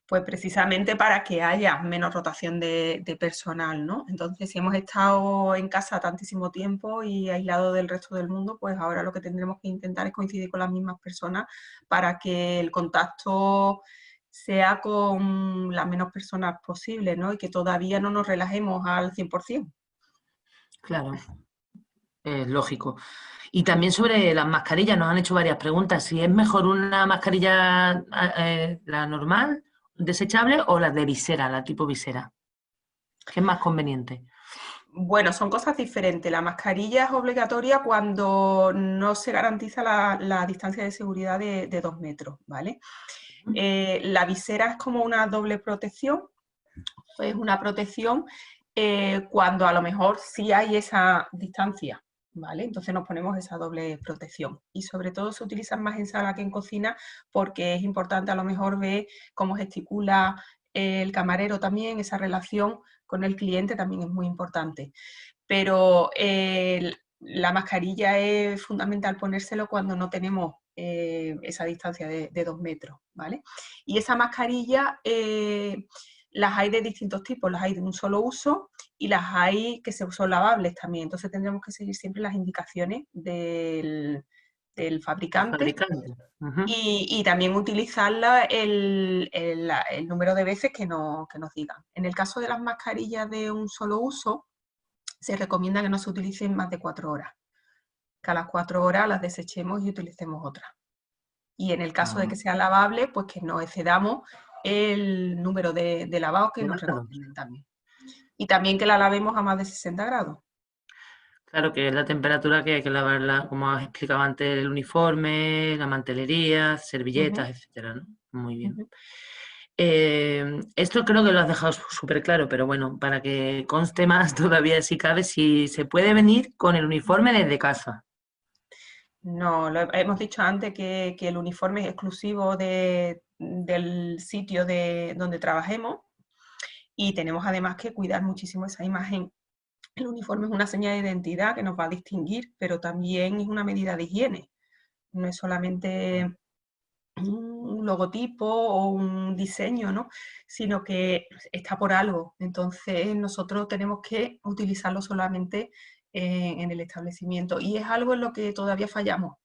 Pues precisamente para que haya menos rotación de personal, ¿no? Entonces, si hemos estado en casa tantísimo tiempo y aislado del resto del mundo, pues ahora lo que tendremos que intentar es coincidir con las mismas personas para que el contacto sea con las menos personas posible, ¿no? Y que todavía no nos relajemos al 100%. Claro, es lógico. Y también sobre las mascarillas, nos han hecho varias preguntas. Si es mejor una mascarilla, la normal, desechable, o la de visera, la tipo visera. ¿Qué es más conveniente? Bueno, son cosas diferentes. La mascarilla es obligatoria cuando no se garantiza la distancia de seguridad de 2 metros, ¿vale? La visera es como una doble protección, es una protección cuando a lo mejor sí hay esa distancia, ¿vale? Entonces nos ponemos esa doble protección. Y sobre todo se utilizan más en sala que en cocina porque es importante a lo mejor ver cómo gesticula el camarero también, esa relación con el cliente también es muy importante. Pero la mascarilla es fundamental ponérselo cuando no tenemos esa distancia de 2 metros, ¿vale? Y esa mascarilla las hay de distintos tipos, las hay de un solo uso y las hay que son lavables también. Entonces tendremos que seguir siempre las indicaciones del El fabricante fabricante. Ujú. y también utilizarla el número de veces que nos digan. En el caso de las mascarillas de un solo uso, se recomienda que no se utilicen más de 4 horas. Que a las 4 horas las desechemos y utilicemos otras. Y en el caso de Ah, que sea lavable, pues que no excedamos el número de lavado que nos claro. recomienden también. Y también que la lavemos a más de 60 grados. Claro que es la temperatura que hay que lavarla, como has explicado antes, el uniforme, la mantelería, Uh -huh, servilletas, etcétera, ¿no? Muy uh bien. -huh. Esto creo que lo has dejado súper claro, pero bueno, para que conste más todavía si cabe, si se puede venir con el uniforme desde casa. No, hemos dicho antes que el uniforme es exclusivo del sitio donde trabajemos y tenemos además que cuidar muchísimo esa imagen. El uniforme es una señal de identidad que nos va a distinguir, pero también es una medida de higiene. No es solamente un logotipo o un diseño, ¿no? Sino que está por algo. Entonces nosotros tenemos que utilizarlo solamente en el establecimiento. Y es algo en lo que todavía fallamos,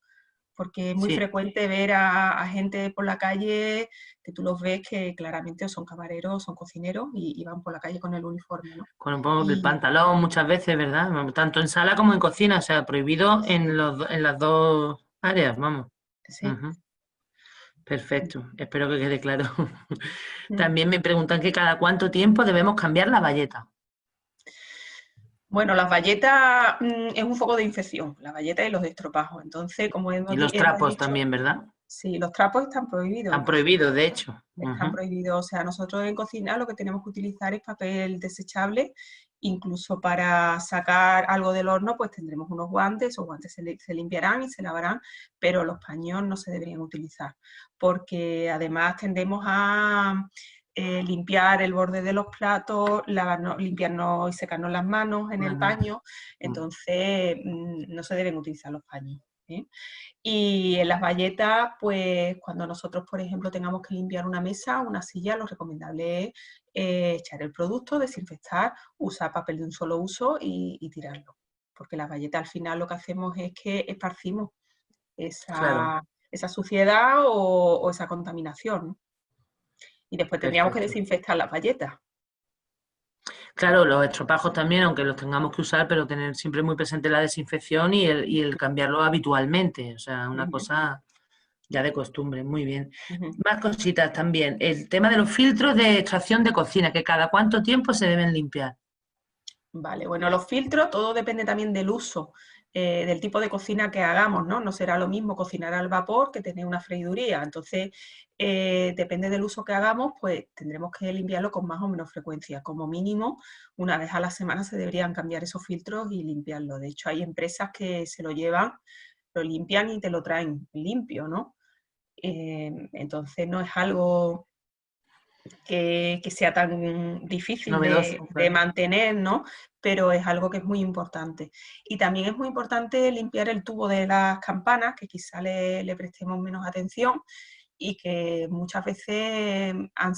porque es muy Sí, frecuente ver a gente por la calle que tú los ves que claramente son camareros, son cocineros y van por la calle con el uniforme, ¿no? con un poco el Y pantalón muchas veces, ¿verdad? Tanto en sala como en cocina, o sea, prohibido en las dos áreas, vamos. sí. Ujú. Perfecto, espero que quede claro. Mm. También me preguntan que cada cuánto tiempo debemos cambiar la bayeta. Bueno, las bayetas es un foco de infección, la bayeta y los estropajos. Entonces, como Y los hemos trapos dicho, también, ¿verdad? sí, los trapos están prohibidos. Están prohibidos, de hecho. Están Ujú. prohibidos. O sea, nosotros en cocina lo que tenemos que utilizar es papel desechable. Incluso para sacar algo del horno, pues tendremos unos guantes, esos guantes se limpiarán y se lavarán, pero los paños no se deberían utilizar, porque además tendemos a limpiar el borde de los platos, limpiarnos y secarnos las manos en el paño, entonces no se deben utilizar los paños, ¿eh? Y en las bayetas, pues cuando nosotros, por ejemplo, tengamos que limpiar una mesa, una silla, lo recomendable es echar el producto, desinfectar, usar papel de un solo uso y tirarlo. Porque las bayetas al final lo que hacemos es que esparcimos Claro, esa suciedad o esa contaminación, ¿no? Y después tendríamos que perfecto. desinfectar las bayetas. Claro, los estropajos también, aunque los tengamos que usar, pero tener siempre muy presente la desinfección y el cambiarlo habitualmente. O sea, una Ujú, cosa ya de costumbre, muy bien. ujú. Más cositas también. El tema de los filtros de extracción de cocina, que cada cuánto tiempo se deben limpiar. Vale, bueno, los filtros, todo depende también del uso, del tipo de cocina que hagamos, ¿no? No será lo mismo cocinar al vapor que tener una freiduría. Entonces, depende del uso que hagamos, pues tendremos que limpiarlo con más o menos frecuencia. Como mínimo, una vez a la semana se deberían cambiar esos filtros y limpiarlo. De hecho, hay empresas que se lo llevan, lo limpian y te lo traen limpio, ¿no? Entonces, no es algo que sea tan difícil Novedoso, de claro. mantener, ¿no? Pero es algo que es muy importante. Y también es muy importante limpiar el tubo de las campanas, que quizá le prestemos menos atención y que muchas veces han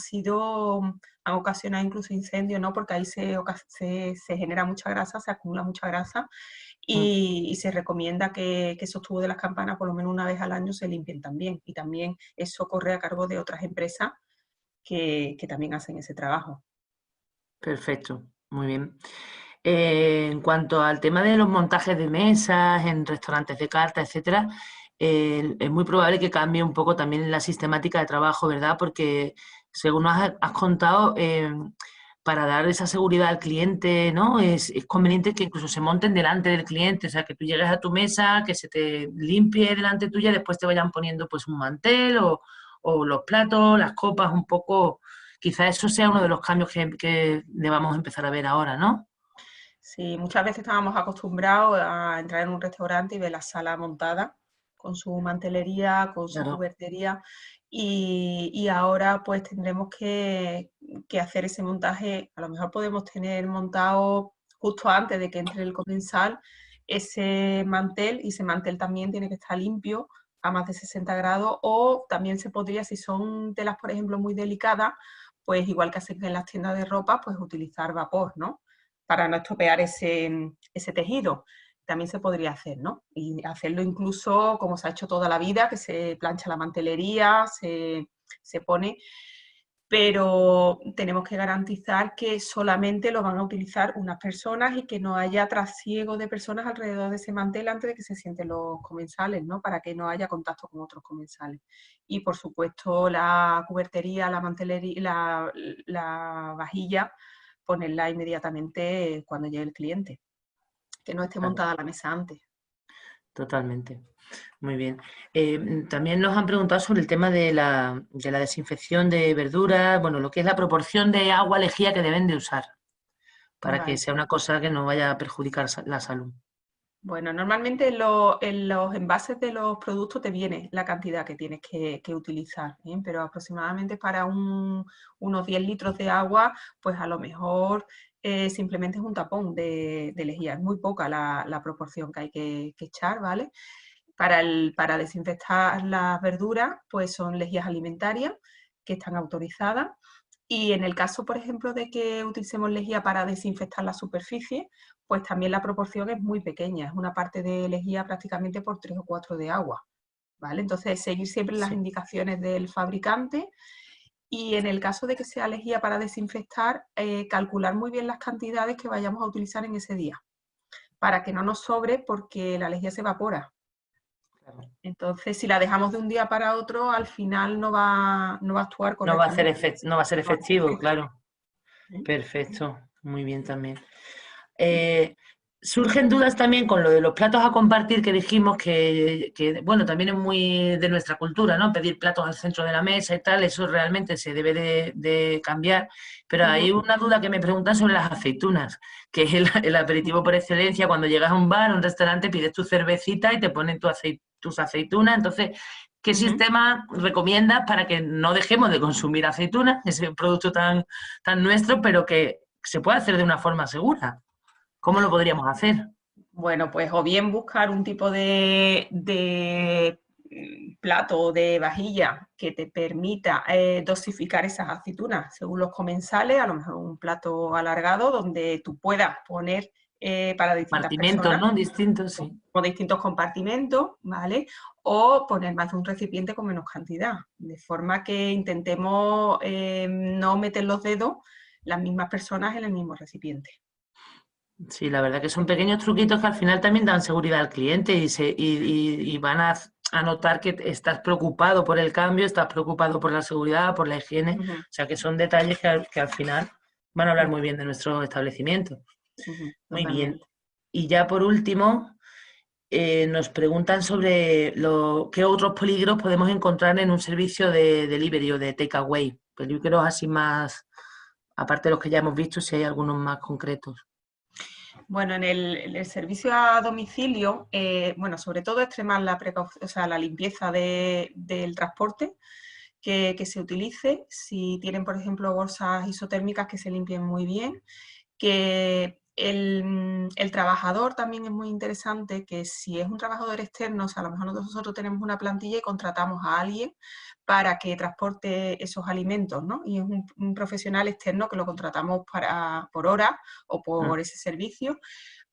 ocasionado incluso incendios, ¿no? Porque ahí se genera mucha grasa, se acumula mucha grasa Mm. y se recomienda que esos tubos de las campanas por lo menos una vez al año se limpien también. Y también eso corre a cargo de otras empresas que también hacen ese trabajo. Perfecto, muy bien. En cuanto al tema de los montajes de mesas en restaurantes de carta, etcétera, es muy probable que cambie un poco también la sistemática de trabajo, ¿verdad? Porque según has contado, para dar esa seguridad al cliente, ¿no? Es conveniente que incluso se monten delante del cliente, o sea, que tú llegues a tu mesa, que se te limpie delante tuya, después te vayan poniendo pues un mantel o los platos, las copas, un poco. Quizás eso sea uno de los cambios que debamos empezar a ver ahora, ¿no? Sí, muchas veces estábamos acostumbrados a entrar en un restaurante y ver la sala montada con su mantelería, con su Claro. cubertería y ahora pues tendremos que hacer ese montaje. A lo mejor podemos tener montado justo antes de que entre el comensal ese mantel y ese mantel también tiene que estar limpio a más de 60 grados o también se podría, si son telas por ejemplo muy delicadas, pues igual que hacen en las tiendas de ropa, pues utilizar vapor, ¿no? Para no estropear ese tejido. También se podría hacer, ¿no? Y hacerlo incluso como se ha hecho toda la vida, que se plancha la mantelería, se pone, pero tenemos que garantizar que solamente lo van a utilizar unas personas y que no haya trasiego de personas alrededor de ese mantel antes de que se sienten los comensales, ¿no? Para que no haya contacto con otros comensales. Y por supuesto la cubertería, la mantelería, la vajilla, ponerla inmediatamente cuando llegue el cliente, que no esté Claro, montada la mesa antes. totalmente. Muy bien. También nos han preguntado sobre el tema de la desinfección de verduras, bueno, lo que es la proporción de agua lejía que deben de usar para que Vale. sea una cosa que no vaya a perjudicar la salud. Bueno, normalmente en los envases de los productos te viene la cantidad que tienes que utilizar, ¿eh? Pero aproximadamente para unos 10 litros de agua, pues a lo mejor simplemente es un tapón de lejía. Es muy poca la proporción que hay que echar, ¿vale? Para desinfectar las verduras, pues son lejías alimentarias que están autorizadas. Y en el caso, por ejemplo, de que utilicemos lejía para desinfectar la superficie, pues también la proporción es muy pequeña, es una parte de lejía prácticamente por 3 o 4 de agua, ¿vale? Entonces, seguir siempre las Sí. indicaciones del fabricante y en el caso de que sea lejía para desinfectar, calcular muy bien las cantidades que vayamos a utilizar en ese día, para que no nos sobre porque la lejía se evapora. Claro. Entonces, si la dejamos de un día para otro, al final no va a actuar No va a hacer correctamente. no va a ser No va a hacer efectivo, efecto, claro. ¿eh? Perfecto, muy bien también. Eh, Surgen dudas también con lo de los platos a compartir que dijimos bueno, también es muy de nuestra cultura, ¿no? Pedir platos al centro de la mesa y tal, eso realmente se debe de cambiar. Pero hay Ujú. una duda que me preguntan sobre las aceitunas, que es el aperitivo por excelencia. Cuando llegas a un bar, a un restaurante, pides tu cervecita y te ponen tus aceitunas. Entonces, ¿qué Ujú. sistema recomiendas para que no dejemos de consumir aceitunas, ese producto tan nuestro, pero que se pueda hacer de una forma segura? ¿Cómo lo podríamos hacer? Bueno, pues o bien buscar un tipo de plato o de vajilla que te permita dosificar esas aceitunas según los comensales, a lo mejor un plato alargado donde tú puedas poner para distintas Compartimentos, personas ¿no? Distintos, sí. o distintos compartimentos, ¿vale? O poner más de un recipiente con menos cantidad, de forma que intentemos no meter los dedos las mismas personas en el mismo recipiente. Sí, la verdad que son pequeños truquitos que al final también dan seguridad al cliente y van a notar que estás preocupado por el cambio, estás preocupado por la seguridad, por la higiene. Ujú, O sea, que son detalles que al final van a hablar ujú, muy bien de nuestro establecimiento. ujú, Muy bien. totalmente. Y ya por último, nos preguntan sobre qué otros peligros podemos encontrar en un servicio de delivery o de takeaway. Peligros así más, aparte de los que ya hemos visto, si hay algunos más concretos. Bueno, en el servicio a domicilio, bueno, sobre todo extremar o sea, la limpieza del transporte que se utilice. Si tienen, por ejemplo, bolsas isotérmicas, que se limpien muy bien. Que el trabajador también es muy interesante, que si es un trabajador externo, o sea, a lo mejor nosotros tenemos una plantilla y contratamos a alguien para que transporte esos alimentos, ¿no? Y es un profesional externo que lo contratamos por hora o Mm, por ese servicio,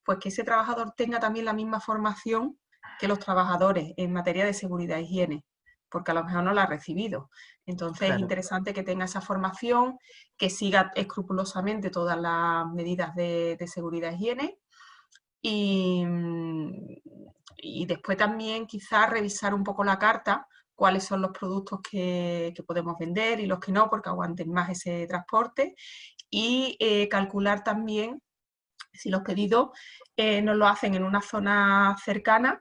pues que ese trabajador tenga también la misma formación que los trabajadores en materia de seguridad e higiene, porque a lo mejor no la ha recibido. Entonces es claro. interesante que tenga esa formación, que siga escrupulosamente todas las medidas de seguridad e higiene y, y después también quizás revisar un poco la carta, cuáles son los productos que podemos vender y los que no, porque aguanten más ese transporte y calcular también si los pedidos nos lo hacen en una zona cercana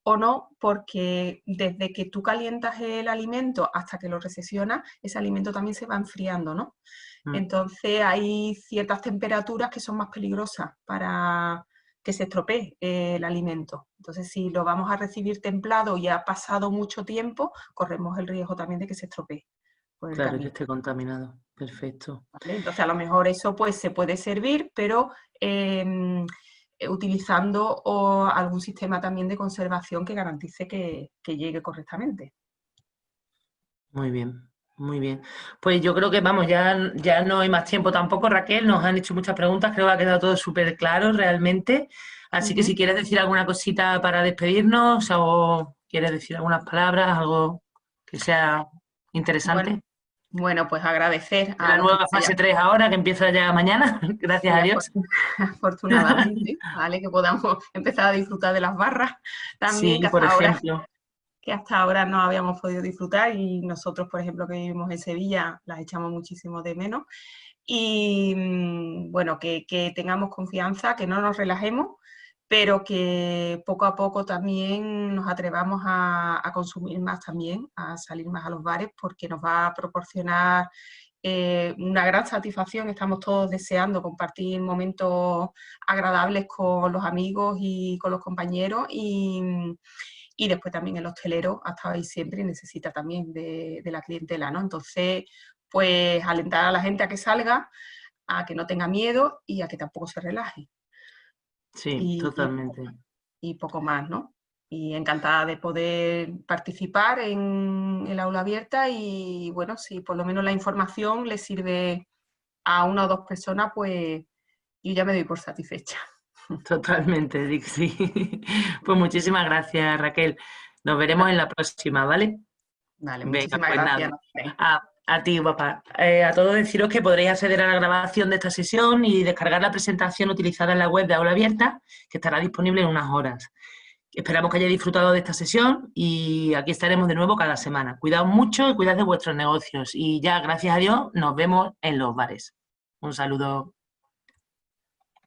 o no, porque desde que tú calientas el alimento hasta que lo recesionas, ese alimento también se va enfriando, ¿no? Mm, Entonces hay ciertas temperaturas que son más peligrosas para que se estropee el alimento. Entonces, si lo vamos a recibir templado y ha pasado mucho tiempo, corremos el riesgo también de que se estropee por el claro que camino. esté contaminado. Perfecto. ¿Vale? Entonces, a lo mejor eso pues se puede servir, pero utilizando algún sistema también de conservación que garantice que llegue correctamente. Muy bien, muy bien. Pues yo creo que vamos, ya no hay más tiempo tampoco, Raquel. Nos han hecho muchas preguntas, creo que ha quedado todo súper claro realmente. Así que si Ujú. quieres decir alguna cosita para despedirnos o quieres decir algunas palabras, algo que sea Bueno, interesante. bueno, pues agradecer De a la la gente nueva fase 3 ahora, que empieza ya mañana, gracias sí, a Dios. afortunadamente, ¿vale? Que podamos empezar a disfrutar de las barras también, Sí, por ejemplo. que hasta ahora no habíamos podido disfrutar y nosotros, por ejemplo, que vivimos en Sevilla, las echamos muchísimo de menos. Y bueno, que tengamos confianza, que no nos relajemos, pero que poco a poco también nos atrevamos a consumir más también, a salir más a los bares, porque nos va a proporcionar una gran satisfacción. Estamos todos deseando compartir momentos agradables con los amigos y con los compañeros y después también el hostelero ha estado ahí siempre y necesita también de la clientela, ¿no? Entonces, pues alentar a la gente a que salga, a que no tenga miedo y a que tampoco se relaje. Sí, Y, totalmente. y poco más, ¿no? Y encantada de poder participar en el aula abierta y bueno, si por lo menos la información le sirve a una o dos personas, pues yo ya me doy por satisfecha. Totalmente, Dick, sí. Pues muchísimas gracias, Raquel. Nos veremos en la próxima, ¿vale? Vale, Venga, muchísimas pues gracias. nada. No sé. A ti, papá. A todos deciros que podréis acceder a la grabación de esta sesión y descargar la presentación utilizada en la web de Aula Abierta, que estará disponible en unas horas. Esperamos que hayáis disfrutado de esta sesión y aquí estaremos de nuevo cada semana. Cuidaos mucho y cuidad de vuestros negocios. Y ya, gracias a Dios, nos vemos en los bares. Un saludo.